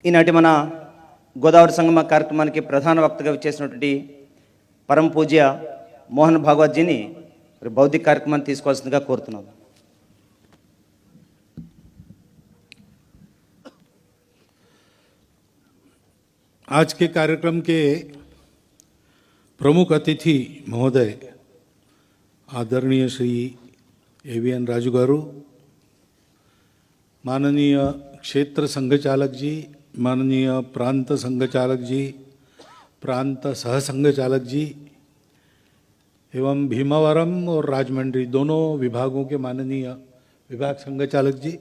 ఈనాటి మన గోదావరి సంగమ కార్యక్రమానికి ప్రధాన వక్తగా వచ్చేసినటువంటి పరమ పూజ్య మోహన్ భాగవత్ జీని బౌద్ధిక కార్యక్రమాన్ని తీసుకోవాల్సిందిగా కోరుతున్నాం. आज के कार्यक्रम के प्रमुख अतिथि महोदय आदरणीय श्री एवीएन राजू गारू, माननीय क्षेत्र संघचालक जी, माननीय प्रांत संघचालक जी, प्रांत सह संघचालक जी एवं भीमावरम और राजमंड्री दोनों विभागों के माननीय विभाग संघचालक जी,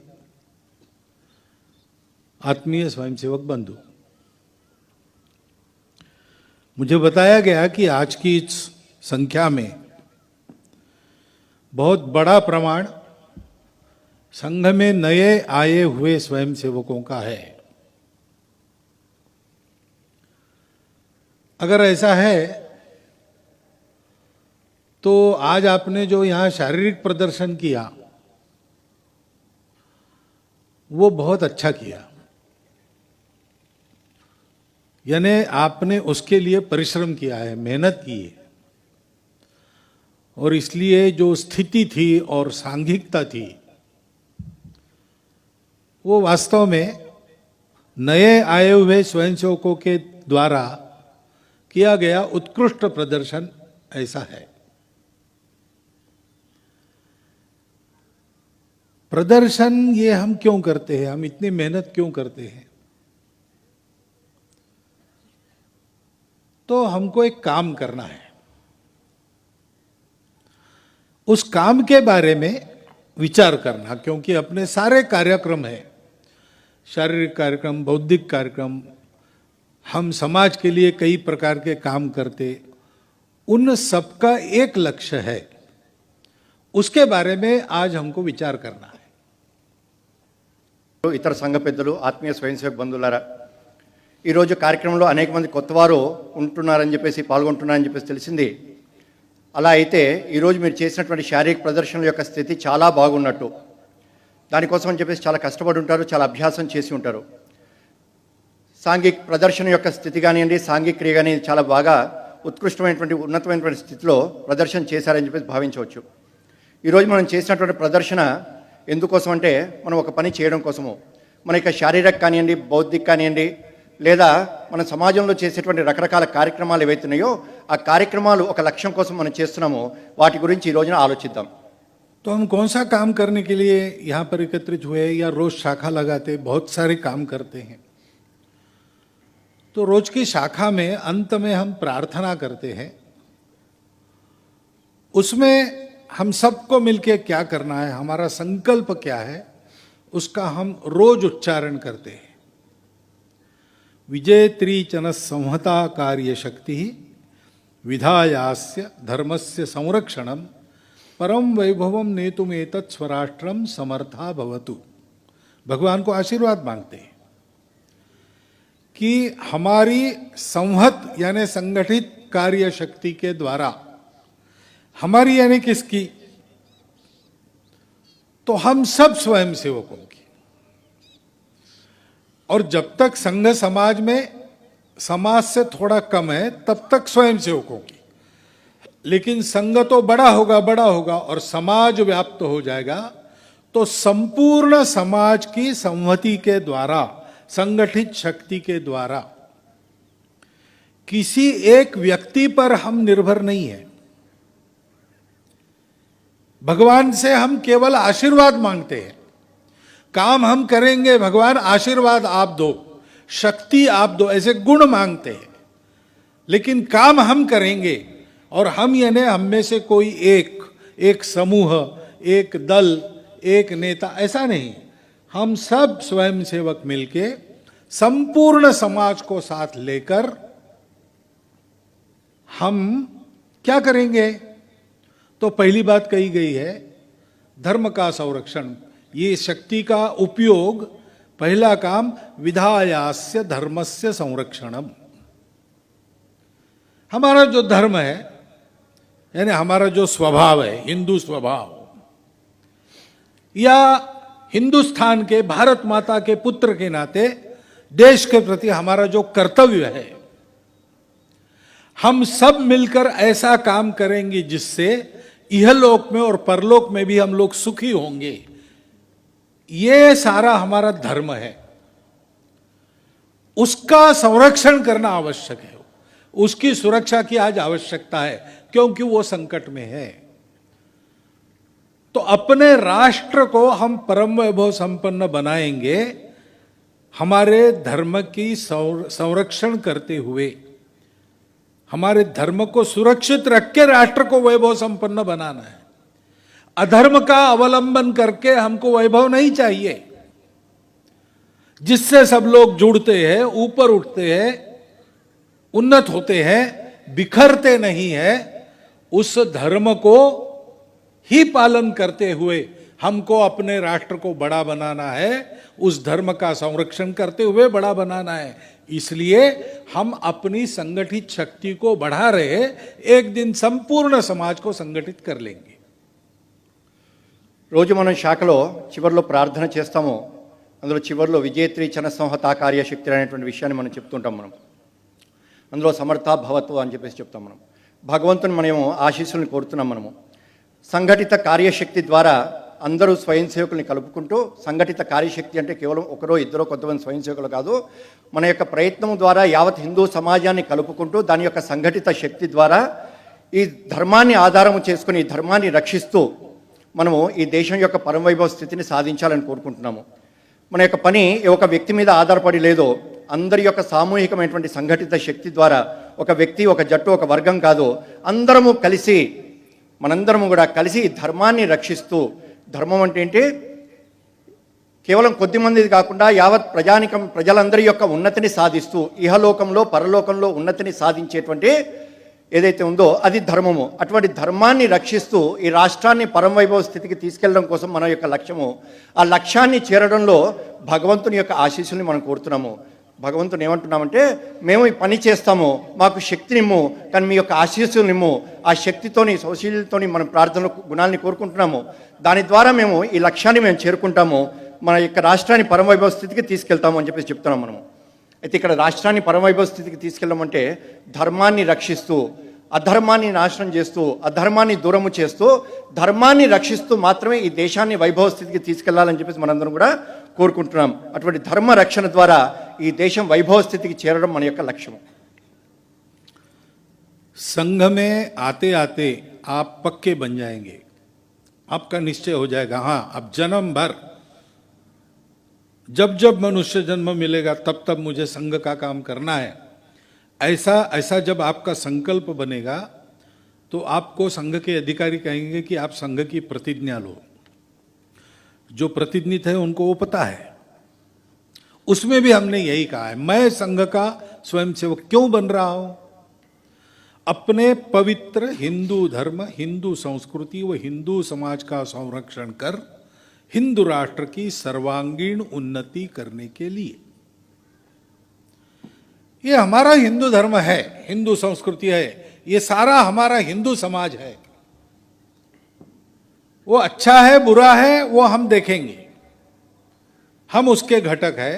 आत्मीय स्वयंसेवक बंधु, मुझे बताया गया कि आज की इस संख्या में बहुत बड़ा प्रमाण संघ में नए आए हुए स्वयंसेवकों का है. अगर ऐसा है तो आज आपने जो यहाँ शारीरिक प्रदर्शन किया वो बहुत अच्छा किया, यानी आपने उसके लिए परिश्रम किया है, मेहनत की है, और इसलिए जो स्थिति थी और सांघिकता थी वो वास्तव में नए आए हुए स्वयंसेवकों के द्वारा किया गया उत्कृष्ट प्रदर्शन ऐसा है. प्रदर्शन ये हम क्यों करते हैं, हम इतनी मेहनत क्यों करते हैं? तो हमको एक काम करना है, उस काम के बारे में विचार करना, क्योंकि अपने सारे कार्यक्रम है, शारीरिक कार्यक्रम, बौद्धिक कार्यक्रम, हम समाज के लिए कई प्रकार के काम करते, उन सबका एक लक्ष्य है, उसके बारे में आज हमको विचार करना है. ఇతర సంఘ పెద్దలు, ఆత్మీయ స్వయంసేవక బంధువులారా, ఈరోజు కార్యక్రమంలో అనేక మంది కొత్తవారు ఉంటున్నారని చెప్పేసి పాల్గొంటున్నారని చెప్పేసి తెలిసింది. అలా అయితే ఈరోజు మీరు చేసినటువంటి శారీరక ప్రదర్శనల యొక్క స్థితి చాలా బాగున్నట్టు. దానికోసం అని చెప్పేసి చాలా కష్టపడి ఉంటారు, చాలా అభ్యాసం చేసి ఉంటారు. సాంఘిక ప్రదర్శన యొక్క స్థితి కానివ్వండి, సాంఘిక క్రియ కానీ చాలా బాగా ఉత్కృష్టమైనటువంటి ఉన్నతమైనటువంటి స్థితిలో ప్రదర్శన చేశారని చెప్పేసి భావించవచ్చు. ఈరోజు మనం చేసినటువంటి ప్రదర్శన ఎందుకోసం అంటే మనం ఒక పని చేయడం కోసము. మన యొక్క శారీరక కానివ్వండి, బౌద్ధిక కానివ్వండి, లేదా మన సమాజంలో చేసేటువంటి రకరకాల కార్యక్రమాలు ఏవైతున్నాయో ఆ కార్యక్రమాలు ఒక లక్ష్యం కోసం మనం చేస్తున్నామో వాటి గురించి ఈ రోజున ఆలోచిద్దాం. तो हम कौन सा काम करने के लिए यहाँ पर एकत्रित हुए, या रोज शाखा लगाते, बहुत सारे काम करते हैं. तो रोज की शाखा में अंत में हम प्रार्थना करते हैं, उसमें हम सबको मिलके क्या करना है, हमारा संकल्प क्या है, उसका हम रोज उच्चारण करते हैं. विजेत्री चन संहता कार्य शक्ति विधायास्य धर्मस्य संरक्षणम परम वैभवम नेतुमेतत् स्वराष्ट्रम समर्था भवतु. भगवान को आशीर्वाद मांगते हैं कि हमारी संहत यानी संगठित कार्य शक्ति के द्वारा, हमारी यानी किसकी, तो हम सब स्वयंसेवकों की, और जब तक संघ समाज में समाज से थोड़ा कम है तब तक स्वयंसेवकों की, लेकिन संघ तो बड़ा होगा और समाज व्याप्त हो जाएगा तो संपूर्ण समाज की संहति के द्वारा, संगठित शक्ति के द्वारा किसी एक व्यक्ति पर हम निर्भर नहीं है. भगवान से हम केवल आशीर्वाद मांगते हैं. काम हम करेंगे, भगवान आशीर्वाद आप दो, शक्ति आप दो, ऐसे गुण मांगते हैं. लेकिन काम हम करेंगे, और हम यानी हम में से कोई एक समूह, एक दल, एक नेता, ऐसा नहीं. हम सब स्वयंसेवक मिलके संपूर्ण समाज को साथ लेकर हम क्या करेंगे. तो पहली बात कही गई है धर्म का संरक्षण. ये शक्ति का उपयोग, पहला काम विधायास्य धर्मस्य संरक्षणम. हमारा जो धर्म है यानी हमारा जो स्वभाव है, हिंदू स्वभाव, या हिंदुस्तान के भारत माता के पुत्र के नाते देश के प्रति हमारा जो कर्तव्य है, हम सब मिलकर ऐसा काम करेंगे जिससे इहलोक में और परलोक में भी हम लोग सुखी होंगे। ये सारा हमारा धर्म है, उसका संरक्षण करना आवश्यक है, उसकी सुरक्षा की आज आवश्यकता है, क्योंकि वो संकट में है। तो अपने राष्ट्र को हम परम वैभव संपन्न बनाएंगे हमारे धर्म की संरक्षण करते हुए, हमारे धर्म को सुरक्षित रख के राष्ट्र को वैभव संपन्न बनाना है। अधर्म का अवलंबन करके हमको वैभव नहीं चाहिए, जिससे सब लोग जुड़ते हैं, ऊपर उठते हैं, उन्नत होते हैं, बिखरते नहीं है। उस धर्म को ही पालन करते हुए हमको अपने राष्ट्र को बड़ा बनाना है, उस धर्म का संरक्षण करते हुए बड़ा बनाना है। इसलिए हम अपनी संगठित शक्ति को बढ़ा रहे, एक दिन संपूर्ण समाज को संगठित कर लेंगे। రోజు మనం శాఖలో చివరిలో ప్రార్థన చేస్తాము. అందులో చివరిలో విజేత్రి చనసంహతా కార్యశక్తి అనేటువంటి విషయాన్ని మనం చెప్తుంటాం. అందులో సమర్థ భవతు అని చెప్పేసి చెప్తాం. భగవంతుని మనము ఆశీస్సులను కోరుతున్నాం. మనము సంఘటిత కార్యశక్తి ద్వారా అందరూ స్వయం సేవకుల్ని కలుపుకుంటూ, సంఘటిత కార్యశక్తి అంటే కేవలం ఒకరో ఇద్దరో కొంతమంది స్వయం సేవకులు కాదు, మన యొక్క ప్రయత్నం ద్వారా యావత్ హిందూ సమాజాన్ని కలుపుకుంటూ దాని యొక్క సంఘటిత శక్తి ద్వారా ఈ ధర్మాన్ని ఆధారం చేసుకుని ఈ ధర్మాన్ని రక్షిస్తూ మనము ఈ దేశం యొక్క పరమవైభవ స్థితిని సాధించాలని కోరుకుంటున్నాము. మన యొక్క పని ఒక వ్యక్తి మీద ఆధారపడి లేదో, అందరి యొక్క సామూహికమైనటువంటి సంఘటిత శక్తి ద్వారా, ఒక వ్యక్తి, ఒక జట్టు, ఒక వర్గం కాదు, అందరము కలిసి, మనందరము కూడా కలిసి ధర్మాన్ని రక్షిస్తూ, ధర్మం అంటే ఏంటి, కేవలం కొద్ది మందిది కాకుండా యావత్ ప్రజానికం, ప్రజలందరి యొక్క ఉన్నతిని సాధిస్తూ, ఇహలోకంలో పరలోకంలో ఉన్నతిని సాధించేటువంటి ఏదైతే ఉందో అది ధర్మము. అటువంటి ధర్మాన్ని రక్షిస్తూ ఈ రాష్ట్రాన్ని పరమవైభవ స్థితికి తీసుకెళ్లడం కోసం మన యొక్క లక్ష్యము. ఆ లక్ష్యాన్ని చేరడంలో భగవంతుని యొక్క ఆశీస్సుల్ని మనం కోరుతున్నాము. భగవంతుని ఏమంటున్నామంటే, మేము ఈ పని చేస్తాము, మాకు శక్తినిమ్ము, కానీ మీ యొక్క ఆశీస్సునిమ్ము. ఆ శక్తితోని, సౌశీల్యంతోని మనం ప్రార్థనలు, గుణాలని కోరుకుంటున్నాము. దాని ద్వారా మేము ఈ లక్ష్యాన్ని మేము చేరుకుంటాము, మన యొక్క రాష్ట్రాన్ని పరమవైభవ స్థితికి తీసుకెళ్తాము అని చెప్పేసి చెప్తున్నాం మనము. అయితే ఇక్కడ రాష్ట్రాన్ని పరమవైభవ స్థితికి తీసుకెళ్ళమంటే ధర్మాన్ని రక్షిస్తూ, అధర్మాన్ని నాశనం చేస్తూ, అధర్మాన్ని దూరము చేస్తూ, ధర్మాన్ని రక్షిస్తూ మాత్రమే ఈ దేశాన్ని వైభవ స్థితికి తీసుకెళ్లాలని చెప్పేసి మనందరం కూడా కోరుకుంటున్నాం. అటువంటి ధర్మ రక్షణ ద్వారా ఈ దేశం వైభవ స్థితికి చేరడం మన యొక్క లక్ష్యం. संघ में आते आते आप पक्के बन जाएंगे, आपका निश्चय हो जाएगा, हाँ अब जन्म भर, जब जब मनुष्य जन्म मिलेगा तब तब मुझे संघ का काम करना है, ऐसा जब आपका संकल्प बनेगा तो आपको संघ के अधिकारी कहेंगे कि आप संघ की प्रतिज्ञा लो। जो प्रतिज्ञित है उनको वो पता है। उसमें भी हमने यही कहा है, मैं संघ का स्वयंसेवक क्यों बन रहा हूं? अपने पवित्र हिंदू धर्म, हिंदू संस्कृति व हिंदू समाज का संरक्षण कर हिंदू राष्ट्र की सर्वांगीण उन्नति करने के लिए। ये हमारा हिंदू धर्म है, हिंदू संस्कृति है, ये सारा हमारा हिंदू समाज है। वो अच्छा है बुरा है वो हम देखेंगे, हम उसके घटक है,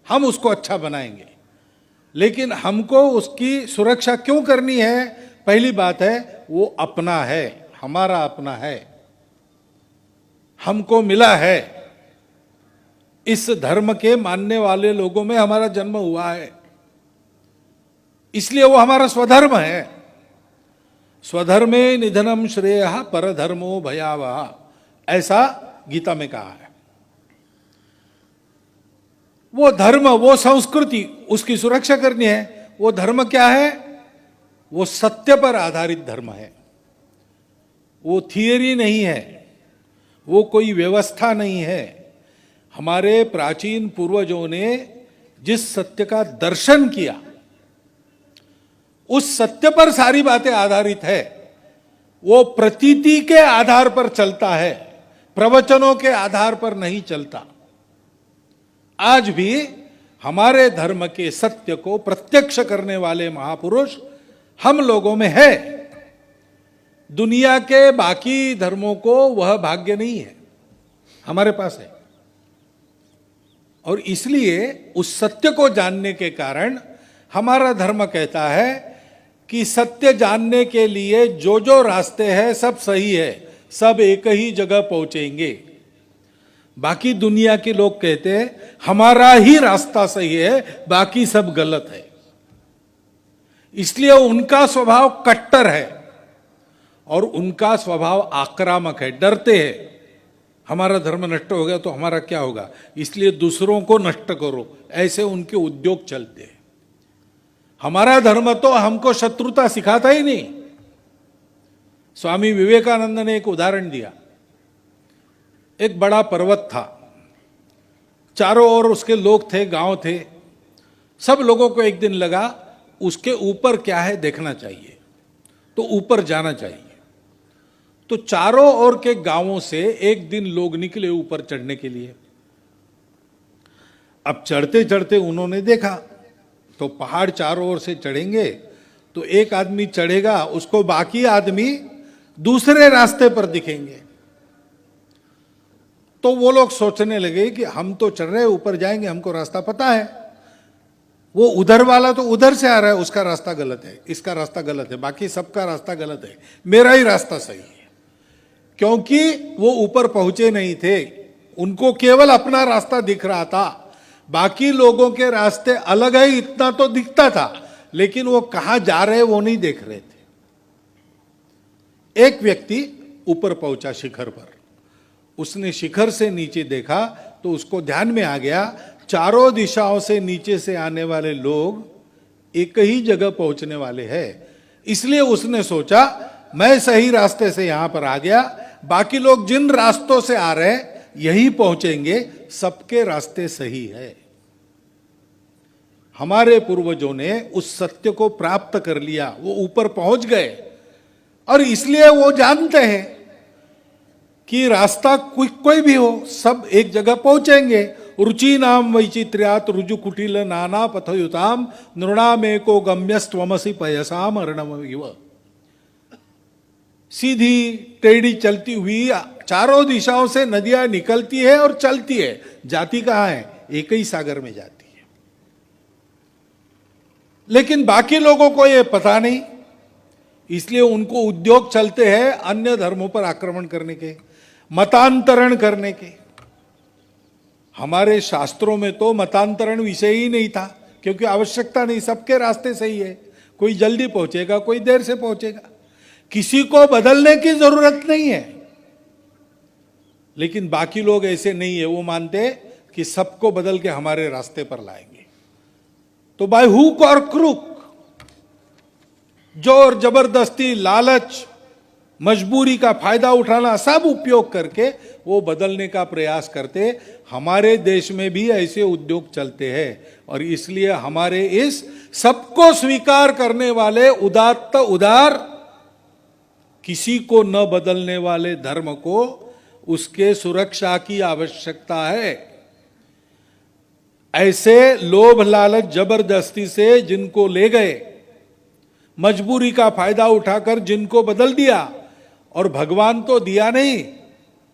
हम उसको अच्छा बनाएंगे, लेकिन हमको उसकी सुरक्षा क्यों करनी है? पहली बात है वो अपना है, हमारा अपना है, हमको मिला है, इस धर्म के मानने वाले लोगों में हमारा जन्म हुआ है, इसलिए वो हमारा स्वधर्म है। स्वधर्मे निधनम श्रेयः परधर्मो भयावह, ऐसा गीता में कहा है। वो धर्म, वो संस्कृति, उसकी सुरक्षा करनी है। वो धर्म क्या है? वो सत्य पर आधारित धर्म है, वो थियरी नहीं है, वो कोई व्यवस्था नहीं है। हमारे प्राचीन पूर्वजों ने जिस सत्य का दर्शन किया उस सत्य पर सारी बातें आधारित है। वो प्रतीति के आधार पर चलता है, प्रवचनों के आधार पर नहीं चलता। आज भी हमारे धर्म के सत्य को प्रत्यक्ष करने वाले महापुरुष हम लोगों में है। दुनिया के बाकी धर्मों को वह भाग्य नहीं है, हमारे पास है। और इसलिए उस सत्य को जानने के कारण हमारा धर्म कहता है कि सत्य जानने के लिए जो जो रास्ते हैं सब सही है, सब एक ही जगह पहुंचेंगे। बाकी दुनिया के लोग कहते हैं हमारा ही रास्ता सही है, बाकी सब गलत है। इसलिए उनका स्वभाव कट्टर है और उनका स्वभाव आक्रामक है, डरते हैं हमारा धर्म नष्ट हो गया तो हमारा क्या होगा, इसलिए दूसरों को नष्ट करो, ऐसे उनके उद्योग चलते हैं। हमारा धर्म तो हमको शत्रुता सिखाता ही नहीं। स्वामी विवेकानंद ने एक उदाहरण दिया। एक बड़ा पर्वत था, चारों ओर उसके लोग थे, गांव थे। सब लोगों को एक दिन लगा उसके ऊपर क्या है देखना चाहिए, तो ऊपर जाना चाहिए। तो चारों ओर के गांवों से एक दिन लोग निकले ऊपर चढ़ने के लिए। अब चढ़ते चढ़ते उन्होंने देखा तो पहाड़ चारों ओर से चढ़ेंगे तो एक आदमी चढ़ेगा, उसको बाकी आदमी दूसरे रास्ते पर दिखेंगे। तो वो लोग सोचने लगे कि हम तो चढ़ रहे ऊपर जाएंगे, हमको रास्ता पता है, वो उधर वाला तो उधर से आ रहा है, उसका रास्ता गलत है, इसका रास्ता गलत है, बाकी सबका रास्ता गलत है, मेरा ही रास्ता सही है। क्योंकि वो ऊपर पहुंचे नहीं थे, उनको केवल अपना रास्ता दिख रहा था, बाकी लोगों के रास्ते अलग है इतना तो दिखता था, लेकिन वो कहां जा रहे वो नहीं देख रहे थे। एक व्यक्ति ऊपर पहुंचा शिखर पर, उसने शिखर से नीचे देखा तो उसको ध्यान में आ गया चारों दिशाओं से नीचे से आने वाले लोग एक ही जगह पहुंचने वाले हैं। इसलिए उसने सोचा मैं सही रास्ते से यहां पर आ गया, बाकी लोग जिन रास्तों से आ रहे हैं यही पहुंचेंगे, सबके रास्ते सही है। हमारे पूर्वजों ने उस सत्य को प्राप्त कर लिया, वो ऊपर पहुंच गए और इसलिए वो जानते हैं कि रास्ता कोई भी हो सब एक जगह पहुंचेंगे। रुचि नाम वैचित्र्यात रुजु कुटिल नाना पथयुताम नृणामेको गम्यस्त्वमसि पयसाम अर्णव। सीधी टेढ़ी चलती हुई चारों दिशाओं से नदियां निकलती है और चलती है, जाती कहां है, एक ही सागर में जाती है। लेकिन बाकी लोगों को यह पता नहीं, इसलिए उनको उद्योग चलते हैं अन्य धर्मों पर आक्रमण करने के, मतांतरण करने के। हमारे शास्त्रों में तो मतांतरण विषय ही नहीं था, क्योंकि आवश्यकता नहीं, सबके रास्ते सही है, कोई जल्दी पहुंचेगा कोई देर से पहुंचेगा, किसी को बदलने की जरूरत नहीं है। लेकिन बाकी लोग ऐसे नहीं है, वो मानते कि सबको बदल के हमारे रास्ते पर लाएंगे। तो बाय हुक और क्रूक, जोर जबरदस्ती, लालच, मजबूरी का फायदा उठाना, सब उपयोग करके वो बदलने का प्रयास करते। हमारे देश में भी ऐसे उद्योग चलते हैं और इसलिए हमारे इस सबको स्वीकार करने वाले उदात्त उदार, किसी को न बदलने वाले धर्म को उसके सुरक्षा की आवश्यकता है। ऐसे लोभ लालच जबरदस्ती से जिनको ले गए, मजबूरी का फायदा उठाकर जिनको बदल दिया, और भगवान तो दिया नहीं,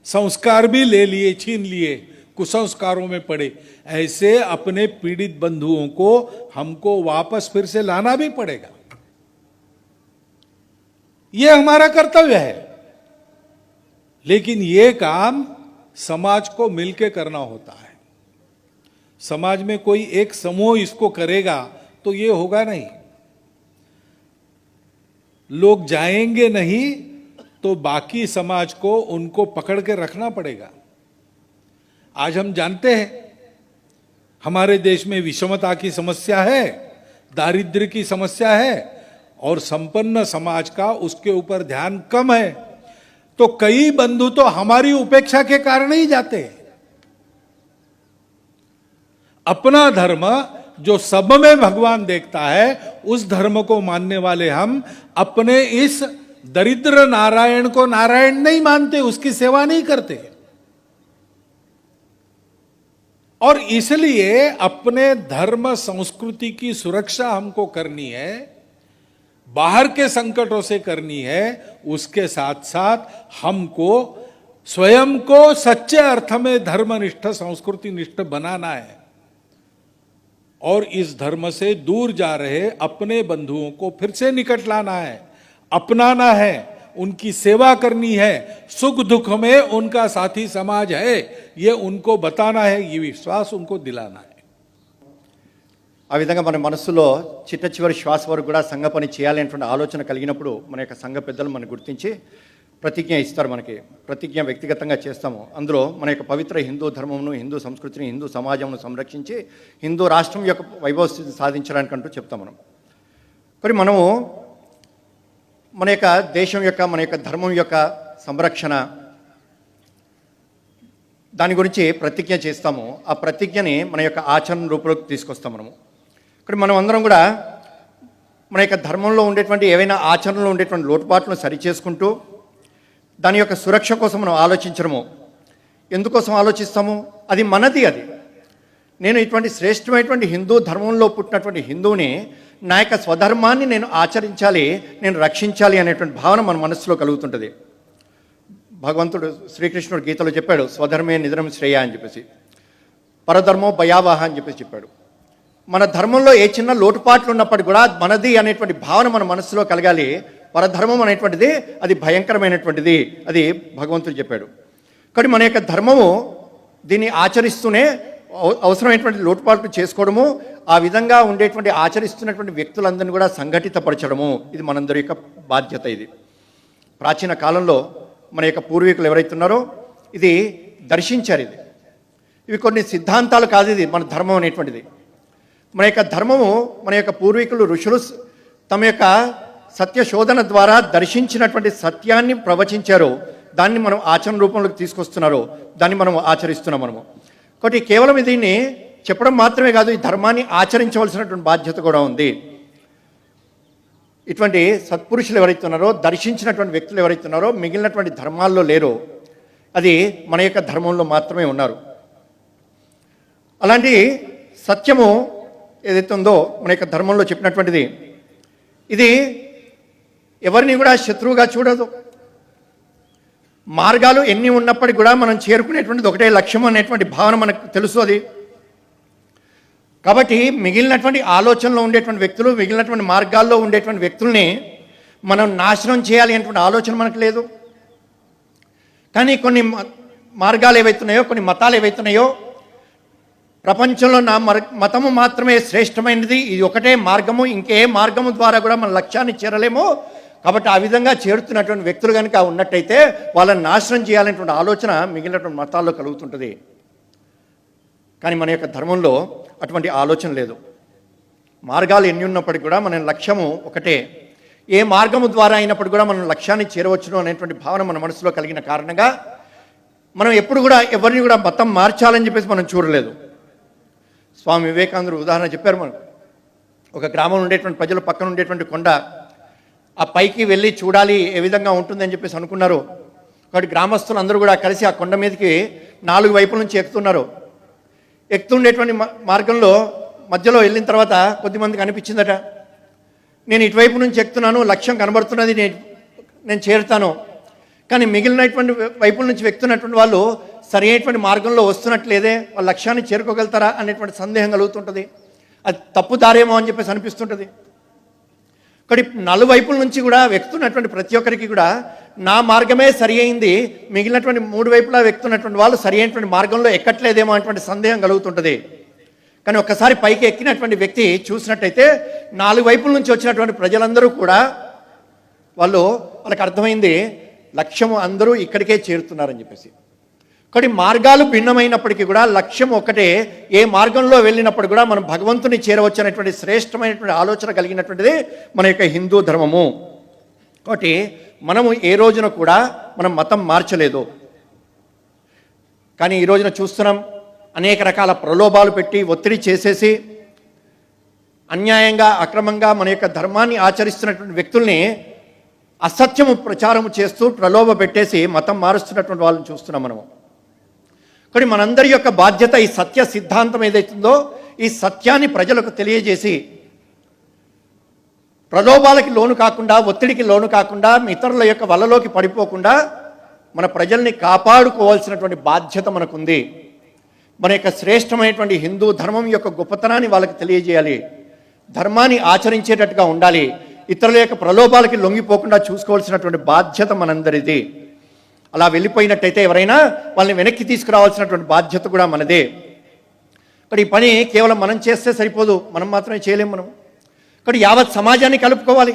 संस्कार भी ले लिए, छीन लिए, कुसंस्कारों में पड़े, ऐसे अपने पीड़ित बंधुओं को हमको वापस फिर से लाना भी पड़ेगा। यह हमारा कर्तव्य है। लेकिन यह काम समाज को मिलकर करना होता है। समाज में कोई एक समूह इसको करेगा तो यह होगा नहीं। लोग जाएंगे नहीं तो बाकी समाज को उनको पकड़ के रखना पड़ेगा। आज हम जानते हैं हमारे देश में विषमता की समस्या है, दारिद्र्य की समस्या है और संपन्न समाज का उसके ऊपर ध्यान कम है। तो कई बंधु तो हमारी उपेक्षा के कारण ही जाते हैं। अपना धर्म जो सब में भगवान देखता है, उस धर्म को मानने वाले हम अपने इस दरिद्र नारायण को नारायण नहीं मानते, उसकी सेवा नहीं करते। और इसलिए अपने धर्म संस्कृति की सुरक्षा हमको करनी है, बाहर के संकटों से करनी है, उसके साथ साथ हमको स्वयं को सच्चे अर्थ में धर्मनिष्ठ, संस्कृति निष्ठ बनाना है। और इस धर्म से दूर जा रहे अपने बंधुओं को फिर से निकट लाना है, अपनाना है, उनकी सेवा करनी है, सुख दुख में उनका साथी समाज है, ये उनको बताना है, ये विश्वास उनको दिलाना है। ఆ విధంగా మన మనస్సులో చిట్ట చివరి శ్వాస వరకు కూడా సంఘ పని చేయాలి అనేటువంటి ఆలోచన కలిగినప్పుడు మన యొక్క సంఘ పెద్దలు మనం గుర్తించి ప్రతిజ్ఞ ఇస్తారు. మనకి ప్రతిజ్ఞ వ్యక్తిగతంగా చేస్తాము. అందులో మన యొక్క పవిత్ర హిందూ ధర్మమును, హిందూ సంస్కృతిని, హిందూ సమాజంను సంరక్షించి హిందూ రాష్ట్రం యొక్క వైభవ స్థితి సాధించడానికంటూ చెప్తాం మనం. మరి మనము మన యొక్క దేశం యొక్క, మన యొక్క ధర్మం యొక్క సంరక్షణ, దాని గురించి ప్రతిజ్ఞ చేస్తాము. ఆ ప్రతిజ్ఞని మన యొక్క ఆచరణ రూపంలోకి తీసుకొస్తాం మనము. ఇక్కడ మనం అందరం కూడా మన యొక్క ధర్మంలో ఉండేటువంటి ఏవైనా ఆచరణలో ఉండేటువంటి లోటుపాట్లను సరిచేసుకుంటూ దాని యొక్క సురక్ష కోసం మనం ఆలోచించడము. ఎందుకోసం ఆలోచిస్తాము? అది మనది. అది నేను ఇటువంటి శ్రేష్టమైనటువంటి హిందూ ధర్మంలో పుట్టినటువంటి హిందువుని నా యొక్క స్వధర్మాన్ని నేను ఆచరించాలి, నేను రక్షించాలి అనేటువంటి భావన మన మనస్సులో కలుగుతుంటుంది. భగవంతుడు శ్రీకృష్ణుడు గీతలో చెప్పాడు, స్వధర్మే నిధనం శ్రేయ అని చెప్పేసి, పరధర్మో భయావహ అని చెప్పేసి చెప్పాడు. మన ధర్మంలో ఏ చిన్న లోటుపాట్లు ఉన్నప్పటికీ కూడా మనది అనేటువంటి భావన మన మనస్సులో కలగాలి. పరధర్మం అనేటువంటిది అది భయంకరమైనటువంటిది, అది భగవంతుడు చెప్పాడు. కానీ మన యొక్క ధర్మము దీన్ని ఆచరిస్తూనే అవసరమైనటువంటి లోటుపాట్లు చేసుకోవడము, ఆ విధంగా ఉండేటువంటి ఆచరిస్తున్నటువంటి వ్యక్తులందరినీ కూడా సంఘటితపరచడము, ఇది మనందరి యొక్క బాధ్యత. ఇది ప్రాచీన కాలంలో మన యొక్క పూర్వీకులు ఎవరైతున్నారో ఇది దర్శించారు. ఇవి కొన్ని సిద్ధాంతాలు కాదు, ఇది మన ధర్మం అనేటువంటిది. మన యొక్క ధర్మము మన యొక్క పూర్వీకులు ఋషులు తమ యొక్క సత్యశోధన ద్వారా దర్శించినటువంటి సత్యాన్ని ప్రవచించారు. దాన్ని మనం ఆచరణ రూపంలోకి తీసుకొస్తున్నారు, దాన్ని మనం ఆచరిస్తున్నాం మనము. కాబట్టి కేవలం దీన్ని చెప్పడం మాత్రమే కాదు, ఈ ధర్మాన్ని ఆచరించవలసినటువంటి బాధ్యత కూడా ఉంది. ఇటువంటి సత్పురుషులు ఎవరైతే ఉన్నారో, దర్శించినటువంటి వ్యక్తులు ఎవరైతే ఉన్నారో మిగిలినటువంటి ధర్మాల్లో లేరో, అది మన యొక్క ధర్మంలో మాత్రమే ఉన్నారు. అలాంటి సత్యము ఏదైతే ఉందో మన యొక్క ధర్మంలో చెప్పినటువంటిది, ఇది ఎవరిని కూడా శత్రువుగా చూడదు. మార్గాలు ఎన్ని ఉన్నప్పటికీ కూడా మనం చేరుకునేటువంటిది ఒకటే లక్ష్యం అనేటువంటి భావన మనకు తెలుసు. అది కాబట్టి మిగిలినటువంటి ఆలోచనలో ఉండేటువంటి వ్యక్తులు, మిగిలినటువంటి మార్గాల్లో ఉండేటువంటి వ్యక్తుల్ని మనం నాశనం చేయాలి అనేటువంటి ఆలోచన మనకు లేదు. కానీ కొన్ని మార్గాలు ఏవైతున్నాయో, కొన్ని మతాలు ఏవైతున్నాయో, ప్రపంచంలో నా మతము మాత్రమే శ్రేష్టమైనది, ఇది ఒకటే మార్గము, ఇంకే మార్గము ద్వారా కూడా మన లక్ష్యాన్ని చేరలేము. కాబట్టి ఆ విధంగా చేరుతున్నటువంటి వ్యక్తులు కనుక ఉన్నట్టయితే వాళ్ళని నాశనం చేయాలనేటువంటి ఆలోచన మిగిలినటువంటి మతాల్లో కలుగుతుంటుంది. కానీ మన యొక్క ధర్మంలో అటువంటి ఆలోచన లేదు. మార్గాలు ఎన్ని ఉన్నప్పటికీ కూడా మన లక్ష్యము ఒకటే. ఏ మార్గము ద్వారా అయినప్పుడు కూడా మనం లక్ష్యాన్ని చేరవచ్చును అనేటువంటి భావన మన మనసులో కలిగిన కారణంగా మనం ఎప్పుడు కూడా ఎవరిని కూడా మతం మార్చాలని చెప్పేసి మనం చూడలేదు. స్వామి వివేకానందుడు ఉదాహరణ చెప్పారు. మనం ఒక గ్రామంలో ఉండేటువంటి ప్రజలు పక్కన ఉండేటువంటి కొండ, ఆ పైకి వెళ్ళి చూడాలి ఏ విధంగా ఉంటుందని చెప్పేసి అనుకున్నారు. కాబట్టి గ్రామస్తులు అందరూ కూడా కలిసి ఆ కొండ మీదకి 4 వైపుల నుంచి ఎక్కుతున్నారు. ఎక్కుతుండేటువంటి మార్గంలో మధ్యలో వెళ్ళిన తర్వాత కొద్దిమందికి అనిపించిందట, నేను ఇటువైపు నుంచి ఎక్కుతున్నాను, లక్ష్యం కనబడుతున్నది, నేను చేరుతాను. కానీ మిగిలినటువంటి వైపుల నుంచి ఎక్కుతున్నటువంటి వాళ్ళు సరి అయినటువంటి మార్గంలో వస్తున్నట్లేదే, వాళ్ళ లక్ష్యాన్ని చేరుకోగలుగుతారా అనేటువంటి సందేహం కలుగుతుంటుంది. అది తప్పుదారేమో అని చెప్పేసి అనిపిస్తుంటుంది. కానీ నలువైపుల నుంచి కూడా వ్యక్తున్నటువంటి ప్రతి ఒక్కరికి కూడా నా మార్గమే సరి అయింది, మిగిలినటువంటి 3 వైపులా వ్యక్తున్నటువంటి వాళ్ళు సరి అయినటువంటి మార్గంలో ఎక్కట్లేదేమో అనేటువంటి సందేహం కలుగుతుంటుంది. కానీ ఒక్కసారి పైకి ఎక్కినటువంటి వ్యక్తి చూసినట్టయితే 4 వైపుల నుంచి వచ్చినటువంటి ప్రజలందరూ కూడా వాళ్ళకి అర్థమైంది లక్ష్యము అందరూ ఇక్కడికే చేరుతున్నారని చెప్పేసి. కానీ మార్గాలు భిన్నమైనప్పటికీ కూడా లక్ష్యం ఒకటే. ఏ మార్గంలో వెళ్ళినప్పుడు కూడా మనం భగవంతుని చేరవచ్చు అనేటువంటి శ్రేష్టమైనటువంటి ఆలోచన కలిగినటువంటిది మన యొక్క హిందూ ధర్మము. కాబట్టి మనము ఏ రోజున కూడా మనం మతం మార్చలేదు. కానీ ఈ రోజున చూస్తున్నాం, అనేక రకాల ప్రలోభాలు పెట్టి ఒత్తిడి చేసేసి అన్యాయంగా, అక్రమంగా మన యొక్క ధర్మాన్ని ఆచరిస్తున్నటువంటి వ్యక్తుల్ని అసత్యము ప్రచారము చేస్తూ ప్రలోభ పెట్టేసి మతం మారుస్తున్నటువంటి వాళ్ళని చూస్తున్నాం మనము. కానీ మనందరి యొక్క బాధ్యత ఈ సత్య సిద్ధాంతం ఏదైతుందో ఈ సత్యాన్ని ప్రజలకు తెలియజేసి ప్రలోభాలకి లోను కాకుండా, ఒత్తిడికి లోను కాకుండా, ఇతరుల యొక్క వలలోకి పడిపోకుండా మన ప్రజల్ని కాపాడుకోవాల్సినటువంటి బాధ్యత మనకుంది. మన యొక్క శ్రేష్టమైనటువంటి హిందూ ధర్మం యొక్క గొప్పతనాన్ని వాళ్ళకి తెలియజేయాలి, ధర్మాన్ని ఆచరించేటట్టుగా ఉండాలి, ఇతరుల యొక్క ప్రలోభాలకి లొంగిపోకుండా చూసుకోవాల్సినటువంటి బాధ్యత మనందరిది. అలా వెళ్ళిపోయినట్టయితే ఎవరైనా వాళ్ళని వెనక్కి తీసుకురావాల్సినటువంటి బాధ్యత కూడా మనదే. ఇక్కడ ఈ పని కేవలం మనం చేస్తే సరిపోదు, మనం మాత్రమే చేయలేం. మనం ఇక్కడ యావత్ సమాజాన్ని కలుపుకోవాలి.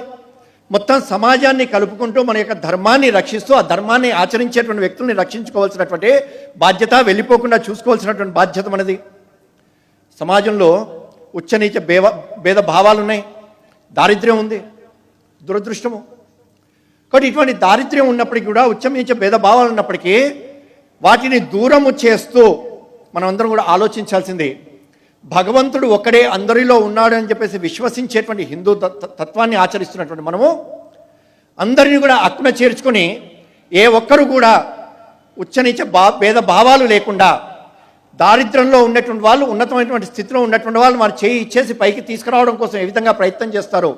మొత్తం సమాజాన్ని కలుపుకుంటూ మన యొక్క ధర్మాన్ని రక్షిస్తూ ఆ ధర్మాన్ని ఆచరించేటువంటి వ్యక్తుల్ని రక్షించుకోవాల్సినటువంటి బాధ్యత, వెళ్ళిపోకుండా చూసుకోవాల్సినటువంటి బాధ్యత మనది. సమాజంలో ఉచ్చనీచ భేద భావాలు ఉన్నాయి, దారిద్ర్యం ఉంది, దురదృష్టము. కాబట్టి ఇటువంటి దారిద్ర్యం ఉన్నప్పటికీ కూడా, ఉచ్చనీచ భేద భావాలు ఉన్నప్పటికీ వాటిని దూరము చేస్తూ మనం అందరం కూడా ఆలోచించాల్సింది, భగవంతుడు ఒక్కడే అందరిలో ఉన్నాడు అని చెప్పేసి విశ్వసించేటువంటి హిందూ తత్వాన్ని ఆచరిస్తున్నటువంటి మనము అందరినీ కూడా అక్కున చేర్చుకొని ఏ ఒక్కరు కూడా ఉచ్చనీచ భేద భావాలు లేకుండా, దారిద్ర్యంలో ఉన్నటువంటి వాళ్ళు, ఉన్నతమైనటువంటి స్థితిలో ఉన్నటువంటి వాళ్ళు వారు చేయి ఇచ్చేసి పైకి తీసుకురావడం కోసం ఏ విధంగా ప్రయత్నం చేస్తారో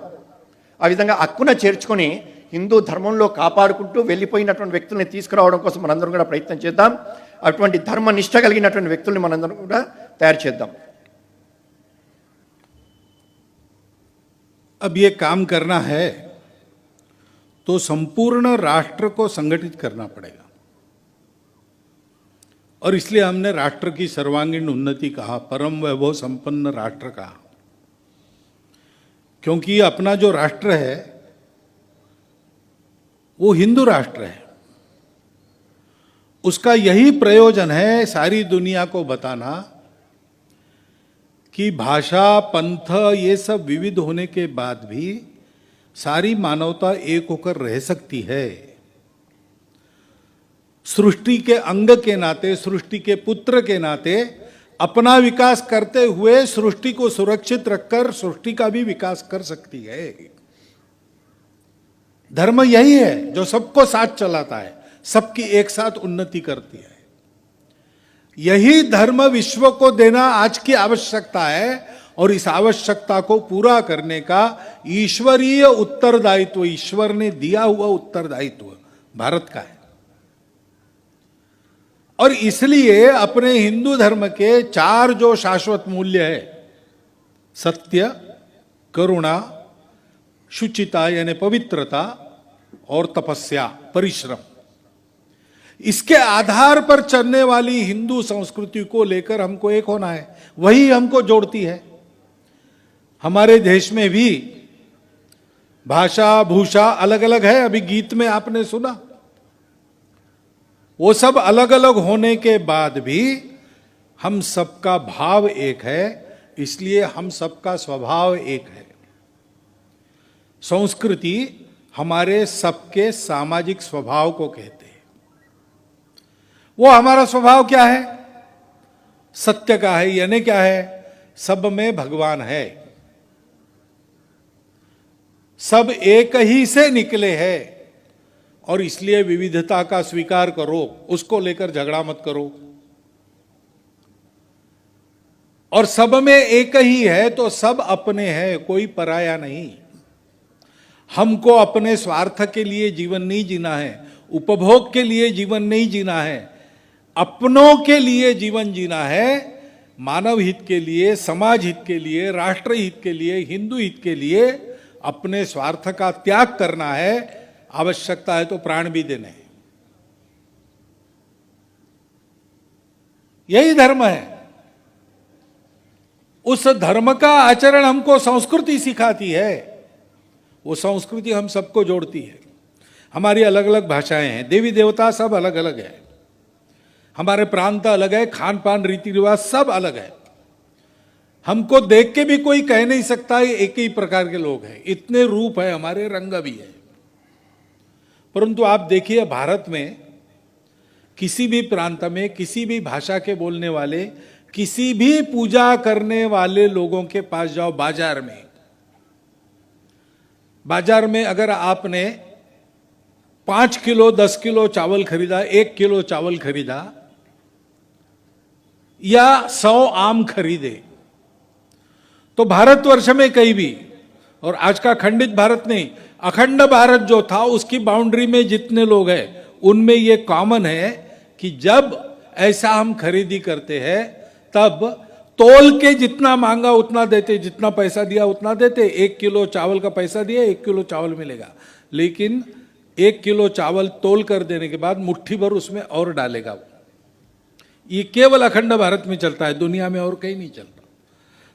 ఆ విధంగా అక్కున చేర్చుకొని హిందూ ధర్మంలో కాపాడుకుంటూ వెళ్ళిపోయినటువంటి వ్యక్తుల్ని తీసుకురావడం కోసం మనందరం కూడా ప్రయత్నం చేద్దాం. అటువంటి ధర్మ నిష్ట కలిగినటువంటి వ్యక్తుల్ని మనందరం కూడా తయారు చేద్దాం. अब ये काम करना है तो संपूर्ण राष्ट्र को संगठित करना पड़ेगा, और इसलिए हमने राष्ट्र की सर्वांगीण उन्नति कहा, परम वैभव संपन्न राष्ट्र कहा, क्योंकि अपना जो राष्ट्र है वो हिंदू राष्ट्र है. उसका यही प्रयोजन है सारी दुनिया को बताना कि भाषा, पंथ ये सब विविध होने के बाद भी सारी मानवता एक होकर रह सकती है. सृष्टि के अंग के नाते, सृष्टि के पुत्र के नाते अपना विकास करते हुए सृष्टि को सुरक्षित रखकर सृष्टि का भी विकास कर सकती है. धर्म यही है जो सबको साथ चलाता है, सबकी एक साथ उन्नति करती है. यही धर्म विश्व को देना आज की आवश्यकता है, और इस आवश्यकता को पूरा करने का ईश्वरीय उत्तरदायित्व, ईश्वर ने दिया हुआ उत्तरदायित्व भारत का है. और इसलिए अपने हिंदू धर्म के 4 जो शाश्वत मूल्य है, सत्य, करुणा, शुचिता यानी पवित्रता, और तपस्या, परिश्रम, इसके आधार पर चलने वाली हिंदू संस्कृति को लेकर हमको एक होना है. वही हमको जोड़ती है. हमारे देश में भी भाषा, भूषा अलग अलग है. अभी गीत में आपने सुना, वो सब अलग अलग होने के बाद भी हम सबका भाव एक है, इसलिए हम सबका स्वभाव एक है. संस्कृति हमारे सबके सामाजिक स्वभाव को कहते हैं. वो हमारा स्वभाव क्या है? सत्य का है. यानी क्या है? सब में भगवान है, सब एक ही से निकले हैं, और इसलिए विविधता का स्वीकार करो, उसको लेकर झगड़ा मत करो. और सब में एक ही है तो सब अपने हैं, कोई पराया नहीं. हमको अपने स्वार्थ के लिए जीवन नहीं जीना है, उपभोग के लिए जीवन नहीं जीना है, अपनों के लिए जीवन जीना है. मानव हित के लिए, समाज हित के लिए, राष्ट्र हित के लिए, हिंदू हित के लिए अपने स्वार्थ का त्याग करना है. आवश्यकता है तो प्राण भी देने हैं. यही धर्म है. उस धर्म का आचरण हमको संस्कृति सिखाती है. वो संस्कृति हम सबको जोड़ती है. हमारी अलग अलग भाषाएं हैं, देवी देवता सब अलग अलग है, हमारे प्रांत अलग है, खान पान, रीति रिवाज सब अलग है. हमको देख के भी कोई कह नहीं सकता ये एक ही प्रकार के लोग हैं. इतने रूप है हमारे, रंग भी है. परंतु आप देखिए भारत में किसी भी प्रांत में, किसी भी भाषा के बोलने वाले, किसी भी पूजा करने वाले लोगों के पास जाओ, बाजार में अगर आपने 5 किलो 10 किलो चावल खरीदा, 1 किलो चावल खरीदा, या 100 आम खरीदे, तो भारतवर्ष में कहीं भी, और आज का खंडित भारत नहीं, अखंड भारत जो था उसकी बाउंड्री में जितने लोग हैं उनमें ये कॉमन है कि जब ऐसा हम खरीदी करते हैं तब तोल के जितना मांगा उतना देते, जितना पैसा दिया उतना देते। 1 किलो चावल का पैसा दिया, 1 किलो चावल मिलेगा। लेकिन 1 किलो चावल तोल कर देने के बाद मुट्ठी भर उसमें और डालेगा वो। ये केवल अखंड भारत में चलता है, दुनिया में और कहीं नहीं चलता।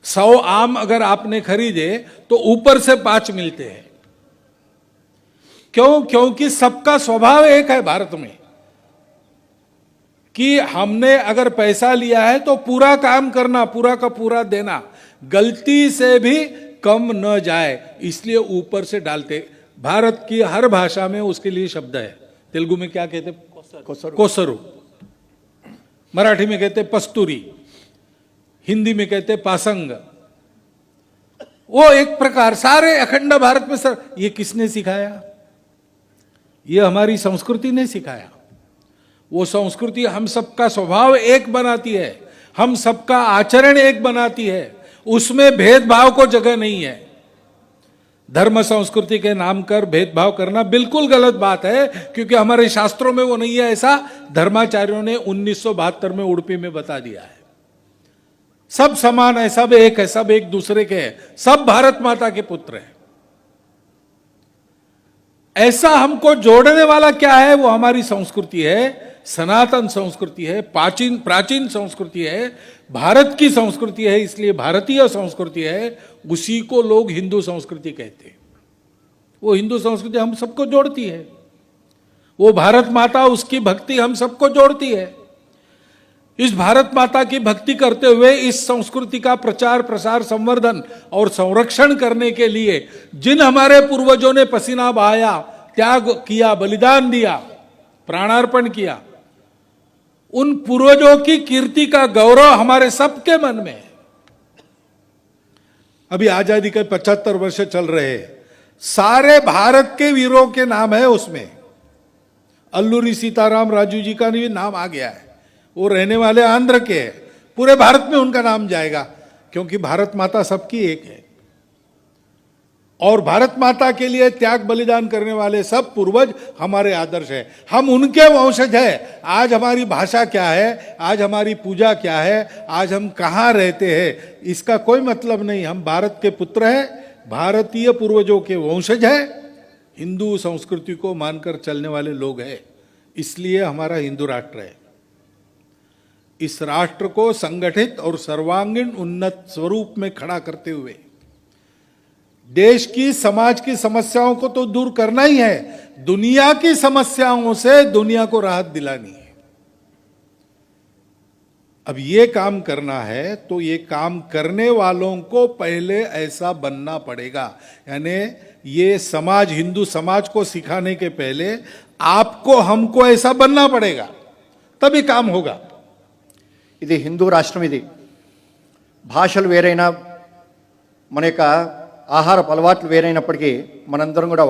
100 आम अगर आपने खरीदे तो ऊपर से 5 मिलते हैं। क्यों? क्योंकि सबका स्वभाव एक है भारत में कि हमने अगर पैसा लिया है तो पूरा काम करना, पूरा का पूरा देना, गलती से भी कम न जाए, इसलिए ऊपर से डालते। भारत की हर भाषा में उसके लिए शब्द है। तेलुगु में क्या कहते? कोसरू। मराठी में कहते पस्तूरी, हिंदी में कहते पासंग। वो एक प्रकार सारे अखंड भारत में सर, ये किसने सिखाया? ये हमारी संस्कृति ने सिखाया। वो संस्कृति हम सबका स्वभाव एक बनाती है, हम सबका आचरण एक बनाती है, उसमें भेदभाव को जगह नहीं है। धर्म संस्कृति के नाम कर भेदभाव करना बिल्कुल गलत बात है, क्योंकि हमारे शास्त्रों में वो नहीं है। ऐसा धर्माचार्यों ने 1972 में उडुपी में बता दिया है। सब समान है, सब एक है, सब एक दूसरे के हैं, सब भारत माता के पुत्र हैं। ऐसा हमको जोड़ने वाला क्या है? वो हमारी संस्कृति है, सनातन संस्कृति है, प्राचीन संस्कृति है, भारत की संस्कृति है, इसलिए भारतीय संस्कृति है। उसी को लोग हिंदू संस्कृति कहते हैं। वो हिंदू संस्कृति हम सबको जोड़ती है। वो भारत माता, उसकी भक्ति हम सबको जोड़ती है। इस भारत माता की भक्ति करते हुए इस संस्कृति का प्रचार प्रसार, संवर्धन और संरक्षण करने के लिए जिन हमारे पूर्वजों ने पसीना बहाया, त्याग किया, बलिदान दिया, प्राणार्पण किया, उन पूर्वजों की कीर्ति का गौरव हमारे सबके मन में है। अभी आजादी के 75 वर्ष चल रहे हैं, सारे भारत के वीरों के नाम है उसमें। अल्लूरी सीताराम राजू जी का भी नाम आ गया है। वो रहने वाले आंध्र के हैं, पूरे भारत में उनका नाम जाएगा, क्योंकि भारत माता सबकी एक है। और भारत माता के लिए त्याग बलिदान करने वाले सब पूर्वज हमारे आदर्श है। हम उनके वंशज हैं। आज हमारी भाषा क्या है, आज हमारी पूजा क्या है, आज हम कहाँ रहते हैं, इसका कोई मतलब नहीं। हम भारत के पुत्र हैं, भारतीय पूर्वजों के वंशज हैं, हिंदू संस्कृति को मानकर चलने वाले लोग हैं, इसलिए हमारा हिंदू राष्ट्र है। इस राष्ट्र को संगठित और सर्वांगीण उन्नत स्वरूप में खड़ा करते हुए देश की, समाज की समस्याओं को तो दूर करना ही है, दुनिया की समस्याओं से दुनिया को राहत दिलानी है। अब ये काम करना है तो ये काम करने वालों को पहले ऐसा बनना पड़ेगा। यानी ये समाज, हिंदू समाज को सिखाने के पहले आपको, हमको ऐसा बनना पड़ेगा, तभी काम होगा। ఇది హిందూ రాష్ట్రం, ఇది భాషలు వేరైనా మన యొక్క ఆహారపు అలవాట్లు వేరైనప్పటికీ మనందరం కూడా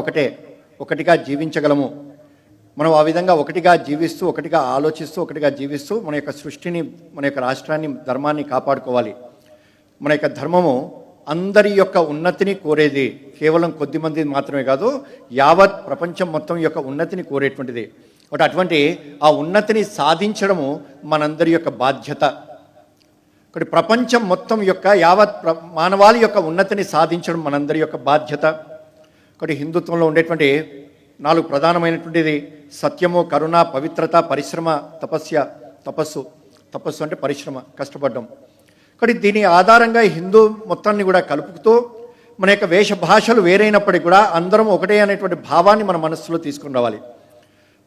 ఒకటిగా జీవించగలము. మనం ఆ విధంగా ఒకటిగా జీవిస్తూ, ఒకటిగా ఆలోచిస్తూ, ఒకటిగా జీవిస్తూ మన యొక్క సృష్టిని, మన యొక్క రాష్ట్రాన్ని, ధర్మాన్ని కాపాడుకోవాలి. మన యొక్క ధర్మము అందరి యొక్క ఉన్నతిని కోరేది, కేవలం కొద్ది మంది మాత్రమే కాదు, యావత్ ప్రపంచం మొత్తం యొక్క ఉన్నతిని కోరేటువంటిది. అటువంటి ఆ ఉన్నతిని సాధించడము మనందరి యొక్క బాధ్యత. ఒకటి ప్రపంచం మొత్తం యొక్క యావత్ మానవాళి యొక్క ఉన్నతిని సాధించడం మనందరి యొక్క బాధ్యత. ఒకటి హిందుత్వంలో ఉండేటువంటి 4 ప్రధానమైనటువంటిది సత్యము, కరుణ, పవిత్రత, పరిశ్రమ, తపస్సు అంటే పరిశ్రమ, కష్టపడడం. ఒకటి దీని ఆధారంగా హిందూ మొత్తాన్ని కూడా కలుపుతూ మన యొక్క వేష భాషలు వేరైనప్పటికీ కూడా అందరం ఒకటే అనేటువంటి భావాన్ని మన మనస్సులో తీసుకుని రావాలి.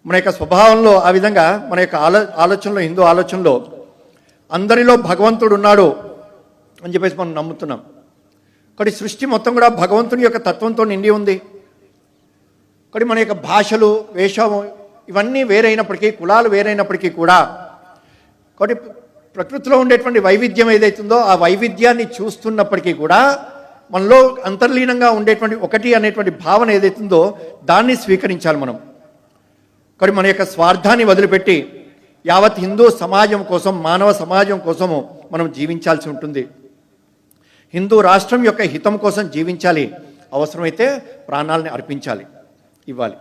మన యొక్క స్వభావంలో ఆ విధంగా మన యొక్క ఆలోచనలో, హిందూ ఆలోచనలో అందరిలో భగవంతుడు ఉన్నాడు అని చెప్పేసి మనం నమ్ముతున్నాం. ఒకటి సృష్టి మొత్తం కూడా భగవంతుని యొక్క తత్వంతో నిండి ఉంది. ఒకటి మన యొక్క భాషలు, వేషము ఇవన్నీ వేరైనప్పటికీ, కులాలు వేరైనప్పటికీ కూడా ఒకటి ప్రకృతిలో ఉండేటువంటి వైవిధ్యం ఏదైతుందో ఆ వైవిధ్యాన్ని చూస్తున్నప్పటికీ కూడా మనలో అంతర్లీనంగా ఉండేటువంటి ఒకటి అనేటువంటి భావన ఏదైతుందో దాన్ని స్వీకరించాలి మనం. ఒకటి మన యొక్క స్వార్థాన్ని వదిలిపెట్టి యావత్ హిందూ సమాజం కోసం, మానవ సమాజం కోసము మనం జీవించాల్సి ఉంటుంది. హిందూ రాష్ట్రం యొక్క హితం కోసం జీవించాలి, అవసరమైతే ప్రాణాలని అర్పించాలి, ఇవ్వాలి.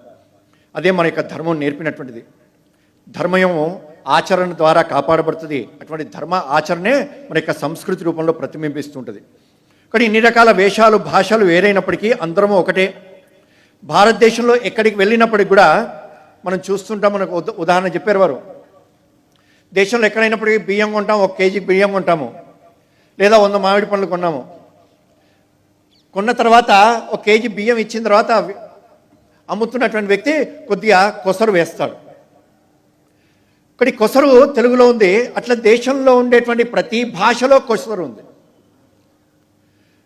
అదే మన యొక్క ధర్మం నేర్పినటువంటిది. ధర్మము ఆచరణ ద్వారా కాపాడబడుతుంది. అటువంటి ధర్మ ఆచరణే మన యొక్క సంస్కృతి రూపంలో ప్రతిబింబిస్తుంటుంది. కానీ ఇన్ని రకాల వేషాలు భాషలు వేరైనప్పటికీ అందరము ఒకటే. భారతదేశంలో ఎక్కడికి వెళ్ళినప్పటికి కూడా మనం చూస్తుంటాం. మనకు ఉదాహరణ చెప్పారు వారు, దేశంలో ఎక్కడైనప్పటికీ బియ్యం కొంటాం, 1 కేజీ బియ్యం కొంటాము, లేదా 100 మామిడి పండ్లు కొన్నాము. కొన్న తర్వాత 1 కేజీ బియ్యం ఇచ్చిన తర్వాత అమ్ముతున్నటువంటి వ్యక్తి కొద్దిగా కొసరు వేస్తాడు. ఇక్కడ కొసరు తెలుగులో ఉంది, అట్లా దేశంలో ఉండేటువంటి ప్రతి భాషలో కొసరు ఉంది.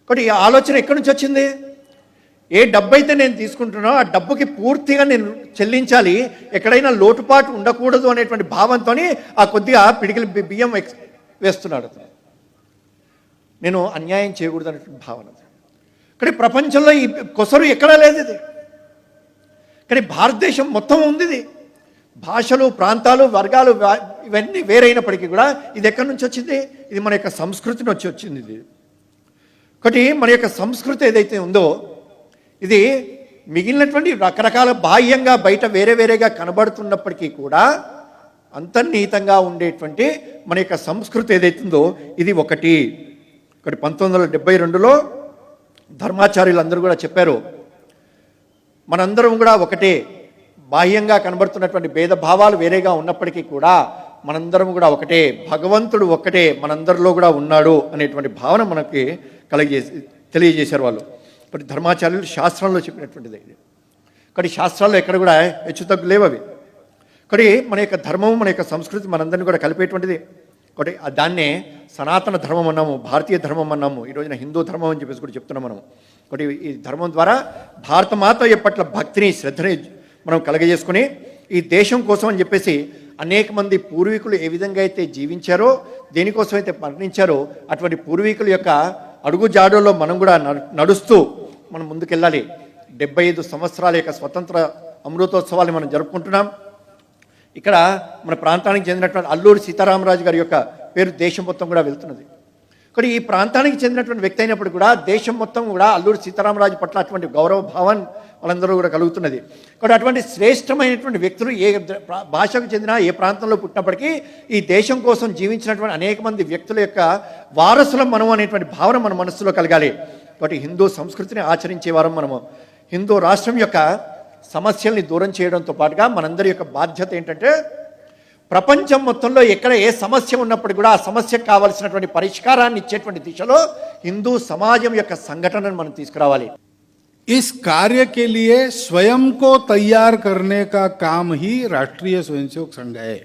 కాబట్టి ఈ ఆలోచన ఎక్కడి నుంచి వచ్చింది? ఏ డబ్బు అయితే నేను తీసుకుంటున్నానో ఆ డబ్బుకి పూర్తిగా నేను చెల్లించాలి, ఎక్కడైనా లోటుపాటు ఉండకూడదు అనేటువంటి భావంతో ఆ కొద్దిగా పిడికిలి బియ్యం వేస్తున్నాడు. నేను అన్యాయం చేయకూడదు అనేటువంటి భావన. కానీ ప్రపంచంలో ఈ కొసరు ఎక్కడా లేదు ఇది. కానీ భారతదేశం మొత్తం ఉంది ఇది. భాషలు, ప్రాంతాలు, వర్గాలు ఇవన్నీ వేరైనప్పటికీ కూడా ఇది ఎక్కడి నుంచి వచ్చింది? ఇది మన యొక్క సంస్కృతి నుంచి వచ్చింది. ఇది ఒకటి మన యొక్క సంస్కృతి ఏదైతే ఉందో ఇది మిగిలినటువంటి రకరకాల బాహ్యంగా బయట వేరే వేరేగా కనబడుతున్నప్పటికీ కూడా అంతర్నీతంగా ఉండేటువంటి మన యొక్క సంస్కృతి ఏదైతుందో ఇది ఒకటి. 1972లో ధర్మాచార్యులు అందరూ కూడా చెప్పారు, మనందరం కూడా ఒకటే. బాహ్యంగా కనబడుతున్నటువంటి భేదభావాలు వేరేగా ఉన్నప్పటికీ కూడా మనందరం కూడా ఒకటే, భగవంతుడు ఒక్కటే మనందరిలో కూడా ఉన్నాడు అనేటువంటి భావన మనకి తెలియజేశారు వాళ్ళు. ఇప్పుడు ధర్మాచార్యులు శాస్త్రంలో చెప్పినటువంటిది. కానీ శాస్త్రాల్లో ఎక్కడ కూడా హెచ్చుతగ్గు లేవు అవి. కానీ మన యొక్క ధర్మం, మన యొక్క సంస్కృతి మనందరినీ కూడా కలిపేటువంటిది. ఒకటి దాన్నే సనాతన ధర్మం అన్నాము, భారతీయ ధర్మం అన్నాము, ఈ రోజున హిందూ ధర్మం అని చెప్పేసి కూడా చెప్తున్నాం మనం. ఒకటి ఈ ధర్మం ద్వారా భారత మాత పట్ల భక్తిని, శ్రద్ధని మనం కలగజేసుకుని ఈ దేశం కోసం అని చెప్పేసి అనేక మంది పూర్వీకులు ఏ విధంగా అయితే జీవించారో, దేనికోసం అయితే మరణించారో అటువంటి పూర్వీకుల యొక్క అడుగు జాడల్లో మనం కూడా నడుస్తూ మనం ముందుకెళ్ళాలి. 75 సంవత్సరాల యొక్క స్వతంత్ర అమృతోత్సవాన్ని మనం జరుపుకుంటున్నాం. ఇక్కడ మన ప్రాంతానికి చెందినటువంటి అల్లూరి సీతారామరాజు గారి యొక్క పేరు దేశం మొత్తం కూడా వెళ్తున్నది. కానీ ఈ ప్రాంతానికి చెందినటువంటి వ్యక్తి అయినప్పుడు కూడా దేశం మొత్తం కూడా అల్లూరి సీతారామరాజు పట్ల అటువంటి గౌరవ భావం వాళ్ళందరూ కూడా కలుగుతున్నది. కాబట్టి అటువంటి శ్రేష్టమైనటువంటి వ్యక్తులు ఏ భాషకు చెందిన, ఏ ప్రాంతంలో పుట్టినప్పటికీ ఈ దేశం కోసం జీవించినటువంటి అనేక మంది వ్యక్తుల యొక్క వారసులం మనం అనేటువంటి భావన మన మనస్సులో కలగాలి. కాబట్టి హిందూ సంస్కృతిని ఆచరించే వారం మనము. హిందూ రాష్ట్రం యొక్క సమస్యల్ని దూరం చేయడంతో పాటుగా మనందరి యొక్క బాధ్యత ఏంటంటే ప్రపంచం మొత్తంలో ఎక్కడ ఏ సమస్య ఉన్నప్పుడు కూడా ఆ సమస్యకు కావాల్సినటువంటి పరిష్కారాన్ని ఇచ్చేటువంటి దిశలో హిందూ సమాజం యొక్క సంఘటనను మనం తీసుకురావాలి. इस कार्य के लिए स्वयं को तैयार करने का काम ही राष्ट्रीय स्वयंसेवक संघ है.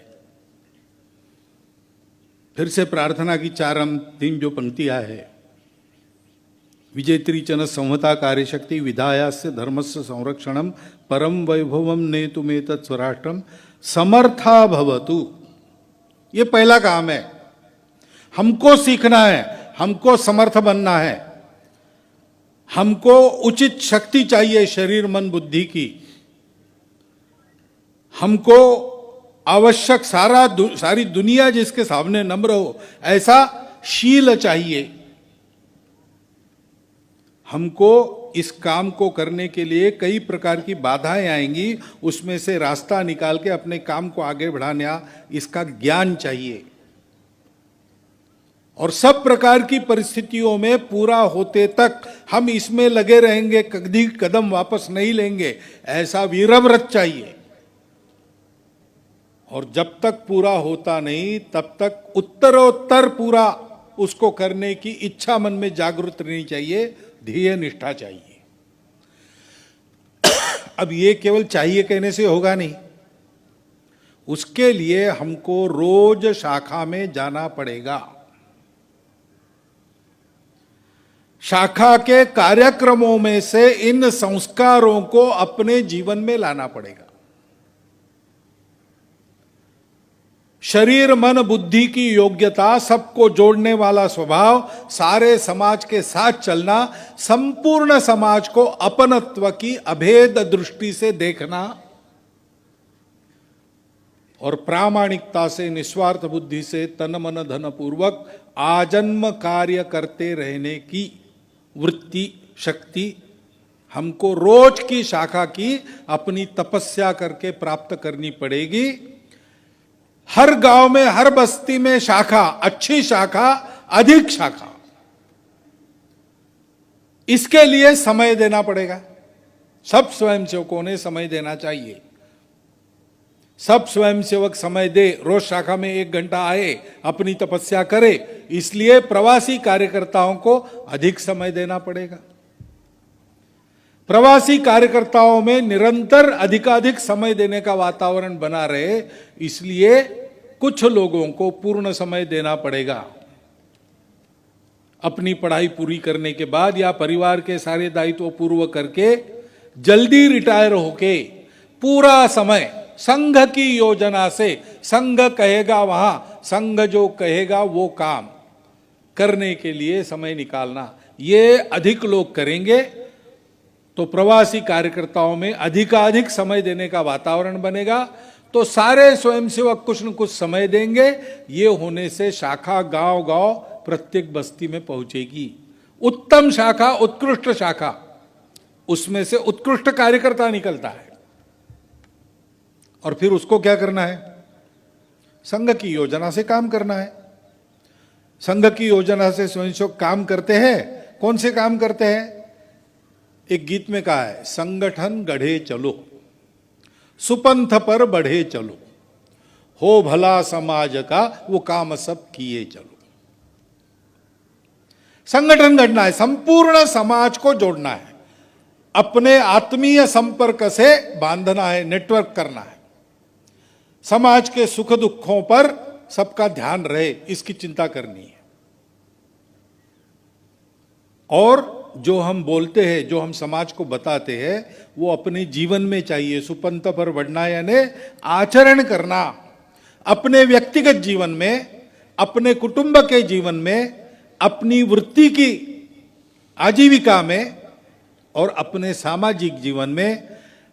फिर से प्रार्थना की 4 अंतिम जो पंक्तियां है, विजेत्री चन संहता कार्यशक्ति विधायास्य धर्मस्य संरक्षणम परम वैभवम नेतुमेतत् स्वराष्ट्रम समर्था भवतु. ये पहला काम है. हमको सीखना है, हमको समर्थ बनना है, हमको उचित शक्ति चाहिए शरीर मन बुद्धि की, हमको आवश्यक सारी दुनिया जिसके सामने नम्र हो ऐसा शील चाहिए. हमको इस काम को करने के लिए कई प्रकार की बाधाएं आएंगी, उसमें से रास्ता निकाल के अपने काम को आगे बढ़ाना इसका ज्ञान चाहिए. और सब प्रकार की परिस्थितियों में पूरा होते तक हम इसमें लगे रहेंगे, कभी कदम वापस नहीं लेंगे, ऐसा वीरव्रत चाहिए. और जब तक पूरा होता नहीं तब तक उत्तरोत्तर पूरा उसको करने की इच्छा मन में जागृत रहनी चाहिए, ध्येय निष्ठा चाहिए. अब ये केवल चाहिए कहने से होगा नहीं, उसके लिए हमको रोज शाखा में जाना पड़ेगा. शाखा के कार्यक्रमों में से इन संस्कारों को अपने जीवन में लाना पड़ेगा. शरीर मन बुद्धि की योग्यता, सबको जोड़ने वाला स्वभाव, सारे समाज के साथ चलना, संपूर्ण समाज को अपनत्व की अभेद दृष्टि से देखना और प्रामाणिकता से, निस्वार्थ बुद्धि से, तन मन धन पूर्वक आजन्म कार्य करते रहने की वृत्ति शक्ति हमको रोज की शाखा की अपनी तपस्या करके प्राप्त करनी पड़ेगी. हर गांव में, हर बस्ती में शाखा, अच्छी शाखा, अधिक शाखा, इसके लिए समय देना पड़ेगा। सब स्वयंसेवकों ने समय देना चाहिए। सब स्वयंसेवक समय दे, रोज शाखा में 1 घंटा आए, अपनी तपस्या करे। इसलिए प्रवासी कार्यकर्ताओं को अधिक समय देना पड़ेगा। प्रवासी कार्यकर्ताओं में निरंतर अधिकाधिक समय देने का वातावरण बना रहे, इसलिए कुछ लोगों को पूर्ण समय देना पड़ेगा। अपनी पढ़ाई पूरी करने के बाद या परिवार के सारे दायित्व पूर्व करके जल्दी रिटायर होके पूरा समय संघ की योजना से, संघ कहेगा वहां, संघ जो कहेगा वो काम करने के लिए समय निकालना, ये अधिक लोग करेंगे तो प्रवासी कार्यकर्ताओं में अधिकाधिक समय देने का वातावरण बनेगा। तो सारे स्वयंसेवक कुछ न कुछ समय देंगे। ये होने से शाखा गांव गांव प्रत्येक बस्ती में पहुंचेगी। उत्तम शाखा, उत्कृष्ट शाखा, उसमें से उत्कृष्ट कार्यकर्ता निकलता है। और फिर उसको क्या करना है? संघ की योजना से काम करना है। संघ की योजना से स्वयंसेवक काम करते हैं। कौन से काम करते हैं? एक गीत में कहा है, संगठन गढ़े चलो, सुपंथ पर बढ़े चलो, हो भला समाज का वो काम सब किए चलो। संगठन गढ़ना है, संपूर्ण समाज को जोड़ना है, अपने आत्मीय संपर्क से बांधना है, नेटवर्क करना है। समाज के सुख दुखों पर सबका ध्यान रहे, इसकी चिंता करनी है। और जो हम बोलते हैं, जो हम समाज को बताते हैं, वो अपने जीवन में चाहिए। सुपंथ पर बढ़ना यानी आचरण करना, अपने व्यक्तिगत जीवन में, अपने कुटुंब के जीवन में, अपनी वृत्ति की आजीविका में और अपने सामाजिक जीवन में।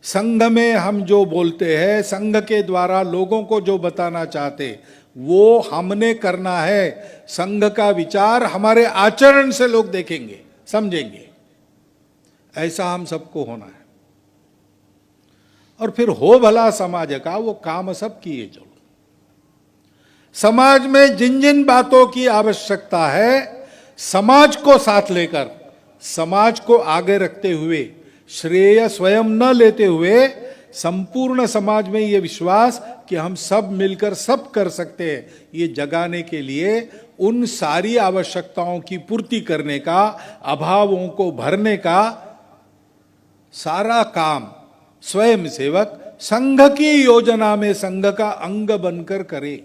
संघ में हम जो बोलते हैं, संघ के द्वारा लोगों को जो बताना चाहते, वो हमने करना है। संघ का विचार हमारे आचरण से लोग देखेंगे, समझेंगे। ऐसा हम सबको होना है। और फिर हो भला समाज का वो काम सब किए चलो। समाज में जिन जिन बातों की आवश्यकता है, समाज को साथ लेकर, समाज को आगे रखते हुए, श्रेय स्वयं न लेते हुए, संपूर्ण समाज में ये विश्वास कि हम सब मिलकर सब कर सकते हैं, ये जगाने के लिए उन सारी आवश्यकताओं की पूर्ति करने का, अभावों को भरने का सारा काम स्वयंसेवक संघ की योजना में संघ का अंग बनकर करे।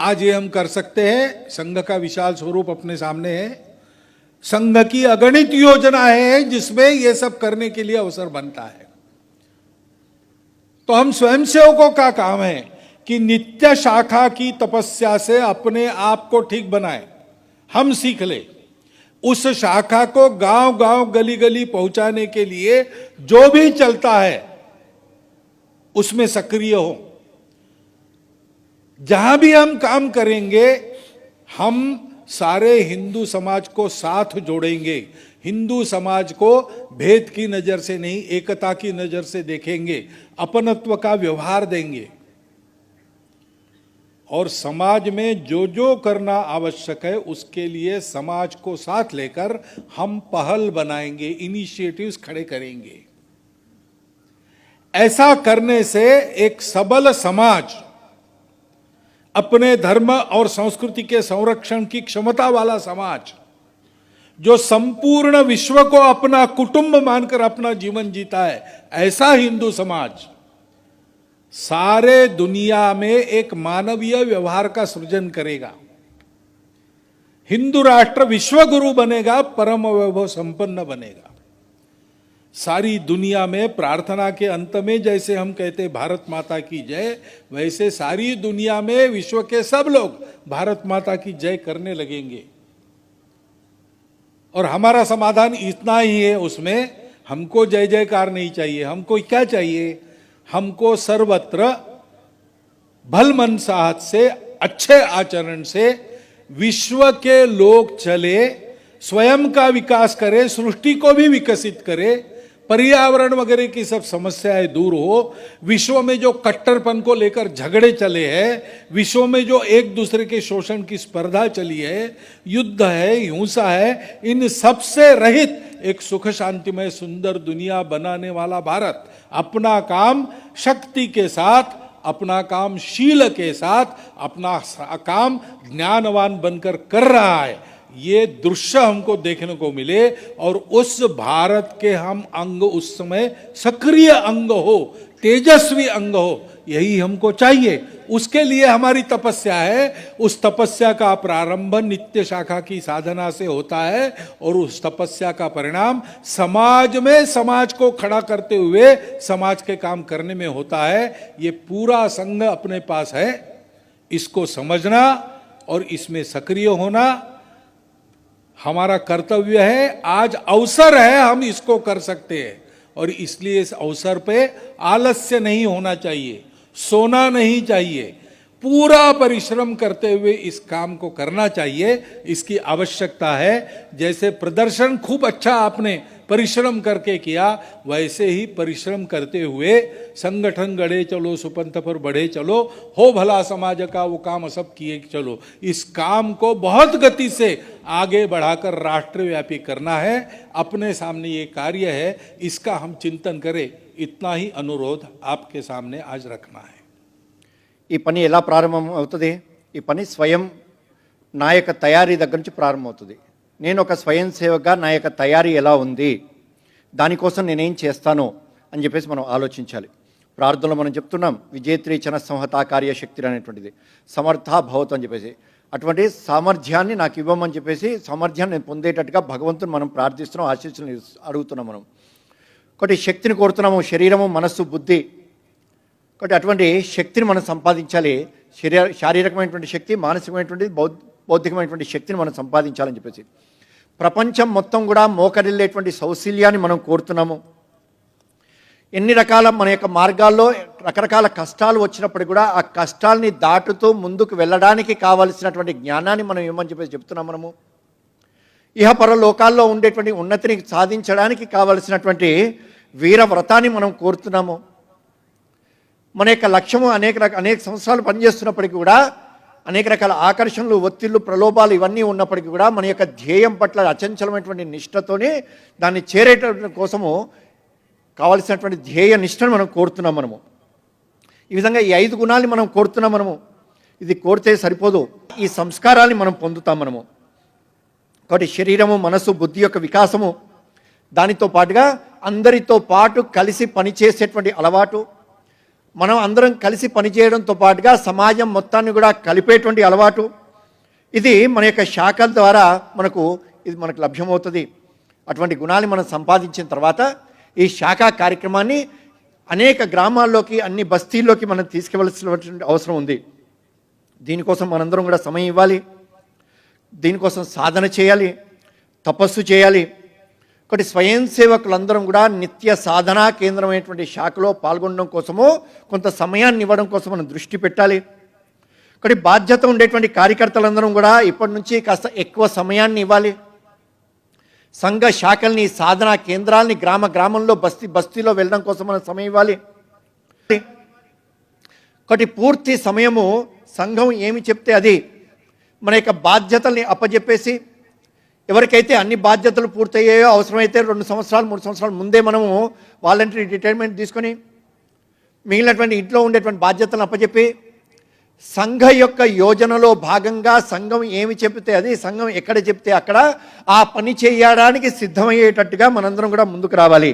आज ये हम कर सकते हैं। संघ का विशाल स्वरूप अपने सामने है। संघ की अगणित योजना है जिसमें यह सब करने के लिए अवसर बनता है। तो हम स्वयंसेवकों का काम है कि नित्य शाखा की तपस्या से अपने आप को ठीक बनाए, हम सीख ले। उस शाखा को गांव गांव, गली गली पहुंचाने के लिए जो भी चलता है उसमें सक्रिय हो। जहां भी हम काम करेंगे, हम सारे हिंदू समाज को साथ जोड़ेंगे। हिंदू समाज को भेद की नजर से नहीं, एकता की नजर से देखेंगे, अपनत्व का व्यवहार देंगे। और समाज में जो जो करना आवश्यक है उसके लिए समाज को साथ लेकर हम पहल बनाएंगे, इनिशिएटिव्स खड़े करेंगे। ऐसा करने से एक सबल समाज, अपने धर्म और संस्कृति के संरक्षण की क्षमता वाला समाज, जो संपूर्ण विश्व को अपना कुटुंब मानकर अपना जीवन जीता है, ऐसा हिंदू समाज सारे दुनिया में एक मानवीय व्यवहार का सृजन करेगा। हिंदू राष्ट्र विश्व गुरु बनेगा, परम वैभव संपन्न बनेगा। सारी दुनिया में प्रार्थना के अंत में जैसे हम कहते भारत माता की जय, वैसे सारी दुनिया में विश्व के सब लोग भारत माता की जय करने लगेंगे। और हमारा समाधान इतना ही है, उसमें हमको जय जयकार नहीं चाहिए। हमको क्या चाहिए? हमको सर्वत्र भल मनसाहत से, अच्छे आचरण से विश्व के लोग चले, स्वयं का विकास करे, सृष्टि को भी विकसित करे, पर्यावरण वगैरह की सब समस्याएं दूर हो, विश्व में जो कट्टरपन को लेकर झगड़े चले हैं, विश्व में जो एक दूसरे के शोषण की स्पर्धा चली है, युद्ध है, हिंसा है, इन सबसे रहित एक सुख शांतिमय सुंदर दुनिया बनाने वाला भारत अपना काम शक्ति के साथ, अपना काम शील के साथ, अपना काम ज्ञानवान बनकर कर रहा है। ये दृश्य हमको देखने को मिले और उस भारत के हम अंग उस समय सक्रिय अंग हो, तेजस्वी अंग हो, यही हमको चाहिए। उसके लिए हमारी तपस्या है। उस तपस्या का प्रारंभ नित्य शाखा की साधना से होता है और उस तपस्या का परिणाम समाज में समाज को खड़ा करते हुए समाज के काम करने में होता है। ये पूरा संघ अपने पास है, इसको समझना और इसमें सक्रिय होना हमारा कर्तव्य है। आज अवसर है, हम इसको कर सकते हैं और इसलिए इस अवसर पे आलस्य नहीं होना चाहिए, सोना नहीं चाहिए, पूरा परिश्रम करते हुए इस काम को करना चाहिए। इसकी आवश्यकता है। जैसे प्रदर्शन खूब अच्छा आपने परिश्रम करके किया, वैसे ही परिश्रम करते हुए संगठन गढ़े चलो, सुपंथ पर बढ़े चलो, हो भला समाज का वो काम सब किए चलो। इस काम को बहुत गति से आगे बढ़ाकर राष्ट्रव्यापी करना है। अपने सामने ये कार्य है, इसका हम चिंतन करें। इतना ही अनुरोध आपके सामने आज रखना है। ఈ పని ఎలా ప్రారంభం అవుతుంది? ఈ పని స్వయం నా యొక్క తయారీ దగ్గర నుంచి ప్రారంభమవుతుంది. నేను ఒక స్వయం సేవగా నా యొక్క తయారీ ఎలా ఉంది, దానికోసం నేనేం చేస్తాను అని చెప్పేసి మనం ఆలోచించాలి. ప్రార్థనలో మనం చెప్తున్నాం, విజేత్రీచన సంహతా కార్యశక్తి అనేటువంటిది, సమర్థా భవతు అని చెప్పేసి, అటువంటి సామర్థ్యాన్ని నాకు ఇవ్వమని చెప్పేసి, సామర్థ్యాన్ని నేను పొందేటట్టుగా భగవంతుని మనం ప్రార్థిస్తున్నాం, ఆశీస్సులు అడుగుతున్నాం. మనం ఒకటి శక్తిని కోరుతున్నాము, శరీరము మనస్సు బుద్ధి. కాబట్టి అటువంటి శక్తిని మనం సంపాదించాలి. శారీరకమైనటువంటి శక్తి, మానసికమైనటువంటి బౌద్ధికమైనటువంటి శక్తిని మనం సంపాదించాలని చెప్పేసి ప్రపంచం మొత్తం కూడా మోకరిల్లేటువంటి సౌశల్యాన్ని మనం కోరుతున్నాము. ఎన్ని రకాల మన యొక్క మార్గాల్లో రకరకాల కష్టాలు వచ్చినప్పటికీ కూడా ఆ కష్టాలని దాటుతూ ముందుకు వెళ్ళడానికి కావలసినటువంటి జ్ఞానాన్ని మనం ఏమని చెప్పేసి చెప్తున్నాం. మనము ఇహపర లోకాల్లో ఉండేటువంటి ఉన్నతిని సాధించడానికి కావలసినటువంటి వీరవ్రతాన్ని మనం కోరుతున్నాము. మన యొక్క లక్ష్యము అనేక సంవత్సరాలు పనిచేస్తున్నప్పటికీ కూడా అనేక రకాల ఆకర్షణలు, ఒత్తిళ్లు, ప్రలోభాలు ఇవన్నీ ఉన్నప్పటికీ కూడా మన యొక్క ధ్యేయం పట్ల అచంచలమైనటువంటి నిష్ఠతోనే దాన్ని చేరేట కోసము కావలసినటువంటి ధ్యేయ నిష్ఠను మనం కోరుతున్నాం. మనము ఈ విధంగా ఈ 5 గుణాలని మనం కోరుతున్నాం. మనము ఇది కోరితే సరిపోదు, ఈ సంస్కారాన్ని మనం పొందుతాం. మనము కాబట్టి శరీరము, మనసు, బుద్ధి యొక్క వికాసము, దానితో పాటుగా అందరితో పాటు కలిసి పనిచేసేటువంటి అలవాటు, మనం అందరం కలిసి పనిచేయడంతో పాటుగా సమాజం మొత్తాన్ని కూడా కలిపేటువంటి అలవాటు, ఇది మన యొక్క శాఖల ద్వారా మనకు లభ్యమవుతుంది. అటువంటి గుణాన్ని మనం సంపాదించిన తర్వాత ఈ శాఖా కార్యక్రమాన్ని అనేక గ్రామాల్లోకి, అన్ని బస్తీల్లోకి మనం తీసుకెళ్లవలసినటువంటి అవసరం ఉంది. దీనికోసం మనందరం కూడా సమయం ఇవ్వాలి, దీనికోసం సాధన చేయాలి, తపస్సు చేయాలి. ఒకటి స్వయం సేవకులందరం కూడా నిత్య సాధనా కేంద్రమైనటువంటి శాఖలో పాల్గొనడం కోసము కొంత సమయాన్ని ఇవ్వడం కోసం మనం దృష్టి పెట్టాలి. ఒకటి బాధ్యత ఉండేటువంటి కార్యకర్తలందరం కూడా ఇప్పటి నుంచి కాస్త ఎక్కువ సమయాన్ని ఇవ్వాలి. సంఘ శాఖల్ని, సాధనా కేంద్రాలని గ్రామంలో బస్తీలో వెళ్ళడం కోసం మనం సమయం ఇవ్వాలి. ఒకటి పూర్తి సమయము సంఘం ఏమి చెప్తే అది మన యొక్క బాధ్యతల్ని అప్పజెప్పేసి, ఎవరికైతే అన్ని బాధ్యతలు పూర్తయ్యాయో అవసరమైతే 2 సంవత్సరాలు 3 సంవత్సరాల ముందే మనము వాలంటరీ రిటైర్మెంట్ తీసుకొని మిగిలినటువంటి ఇంట్లో ఉండేటువంటి బాధ్యతలను అప్పచెప్పి సంఘ యొక్క యోజనలో భాగంగా సంఘం ఏమి చెబితే అది, సంఘం ఎక్కడ చెప్తే అక్కడ ఆ పని చేయడానికి సిద్ధమయ్యేటట్టుగా మనందరం కూడా ముందుకు రావాలి.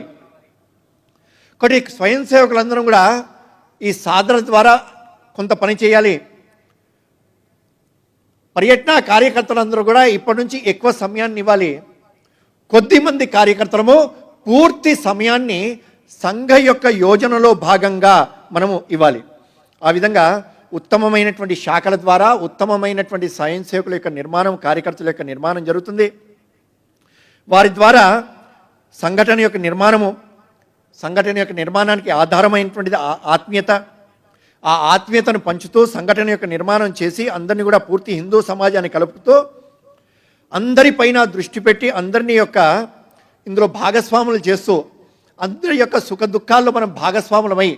ఒకటి స్వయం సేవకులందరం కూడా ఈ సాధన ద్వారా కొంత పని చేయాలి. పర్యటన కార్యకర్తలందరూ కూడా ఇప్పటి నుంచి ఎక్కువ సమయాన్ని ఇవ్వాలి. కొద్దిమంది కార్యకర్తలము పూర్తి సమయాన్ని సంఘ యొక్క యోజనలో భాగంగా మనము ఇవ్వాలి. ఆ విధంగా ఉత్తమమైనటువంటి శాఖల ద్వారా ఉత్తమమైనటువంటి స్వయం సేవకుల యొక్క నిర్మాణం, కార్యకర్తల యొక్క నిర్మాణం జరుగుతుంది. వారి ద్వారా సంఘటన యొక్క నిర్మాణానికి ఆధారమైనటువంటిది ఆత్మీయత. ఆ ఆత్మీయతను పంచుతూ సంఘటన యొక్క నిర్మాణం చేసి అందరినీ కూడా పూర్తి హిందూ సమాజాన్ని కలుపుతూ అందరిపైన దృష్టి పెట్టి అందరినీ యొక్క ఇందులో భాగస్వాములు చేస్తూ అందరి యొక్క సుఖ దుఃఖాల్లో మనం భాగస్వాములమై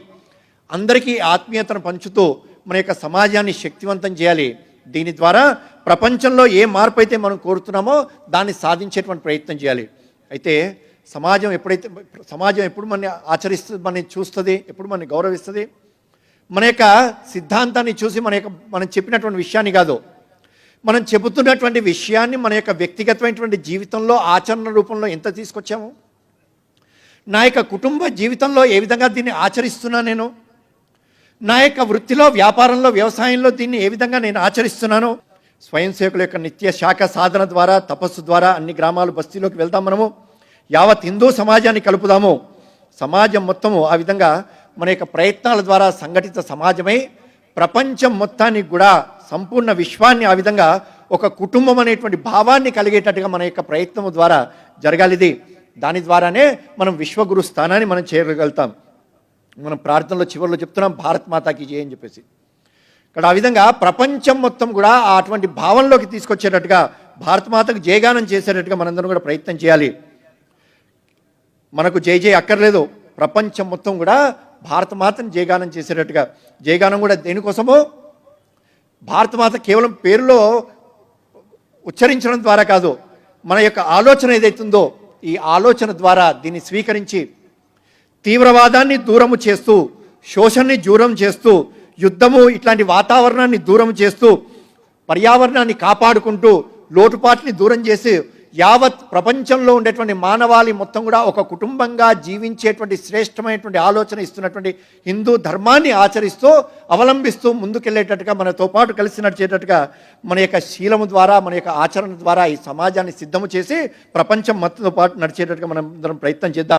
అందరికీ ఆత్మీయతను పంచుతూ మన యొక్క సమాజాన్ని శక్తివంతం చేయాలి. దీని ద్వారా ప్రపంచంలో ఏ మార్పు అయితే మనం కోరుతున్నామో దాన్ని సాధించేటువంటి ప్రయత్నం చేయాలి. అయితే సమాజం ఎప్పుడు మనని ఆచరిస్తుంది, మనని చూస్తుంది, ఎప్పుడు మనని గౌరవిస్తుంది? మన యొక్క సిద్ధాంతాన్ని చూసి మనం చెప్పినటువంటి విషయాన్ని కాదు, మనం చెబుతున్నటువంటి విషయాన్ని మన యొక్క వ్యక్తిగతమైనటువంటి జీవితంలో ఆచరణ రూపంలో ఎంత తీసుకొచ్చాము, నా యొక్క కుటుంబ జీవితంలో ఏ విధంగా దీన్ని ఆచరిస్తున్నా, నేను నా యొక్క వృత్తిలో, వ్యాపారంలో, వ్యవసాయంలో దీన్ని ఏ విధంగా నేను ఆచరిస్తున్నాను. స్వయం సేవకుల యొక్క నిత్య శాఖ సాధన ద్వారా, తపస్సు ద్వారా అన్ని గ్రామాలు బస్తీలోకి వెళ్తాం. మనము యావత్ హిందూ సమాజాన్ని కలుపుదాము. సమాజం మొత్తము ఆ విధంగా మన యొక్క ప్రయత్నాల ద్వారా సంఘటిత సమాజమై ప్రపంచం మొత్తానికి కూడా సంపూర్ణ విశ్వాన్ని ఆ విధంగా ఒక కుటుంబం అనేటువంటి భావాన్ని కలిగేటట్టుగా మన యొక్క ప్రయత్నం ద్వారా జరగాలిది. దాని ద్వారానే మనం విశ్వగురు స్థానాన్ని మనం చేరగలుగుతాం. మనం ప్రార్థనలో చివరిలో చెప్తున్నాం భారత్ మాతాకి జై అని చెప్పేసి. ఇక్కడ ఆ విధంగా ప్రపంచం మొత్తం కూడా అటువంటి భావంలోకి తీసుకొచ్చేటట్టుగా భారత్ మాతకు జయగానం చేసేటట్టుగా మనందరం కూడా ప్రయత్నం చేయాలి. మనకు జై జై అక్కర్లేదు, ప్రపంచం మొత్తం కూడా భారతమాతను జయగానం చేసేటట్టుగా. జయగానం కూడా దేనికోసమో, భారతమాత కేవలం పేరులో ఉచ్చరించడం ద్వారా కాదు, మన యొక్క ఆలోచన ఏదైతుందో ఈ ఆలోచన ద్వారా దీన్ని స్వీకరించి తీవ్రవాదాన్ని దూరము చేస్తూ, శోషణని దూరం చేస్తూ, యుద్ధము ఇట్లాంటి వాతావరణాన్ని దూరం చేస్తూ, పర్యావరణాన్ని కాపాడుకుంటూ, లోటుపాట్ని దూరం చేసి యావత్ ప్రపంచంలో ఉండేటువంటి మానవాళి మొత్తం కూడా ఒక కుటుంబంగా జీవించేటువంటి శ్రేష్టమైనటువంటి ఆలోచన ఇస్తున్నటువంటి హిందూ ధర్మాన్ని ఆచరిస్తూ అవలంబిస్తూ ముందుకెళ్ళేటట్టుగా, మనతో పాటు కలిసి నడిచేటట్టుగా మన యొక్క శీలము ద్వారా, మన యొక్క ఆచరణ ద్వారా ఈ సమాజాన్ని సిద్ధము చేసి ప్రపంచం మొత్తంతో పాటు నడిచేటట్టుగా మనం అందరం ప్రయత్నం చేద్దాం.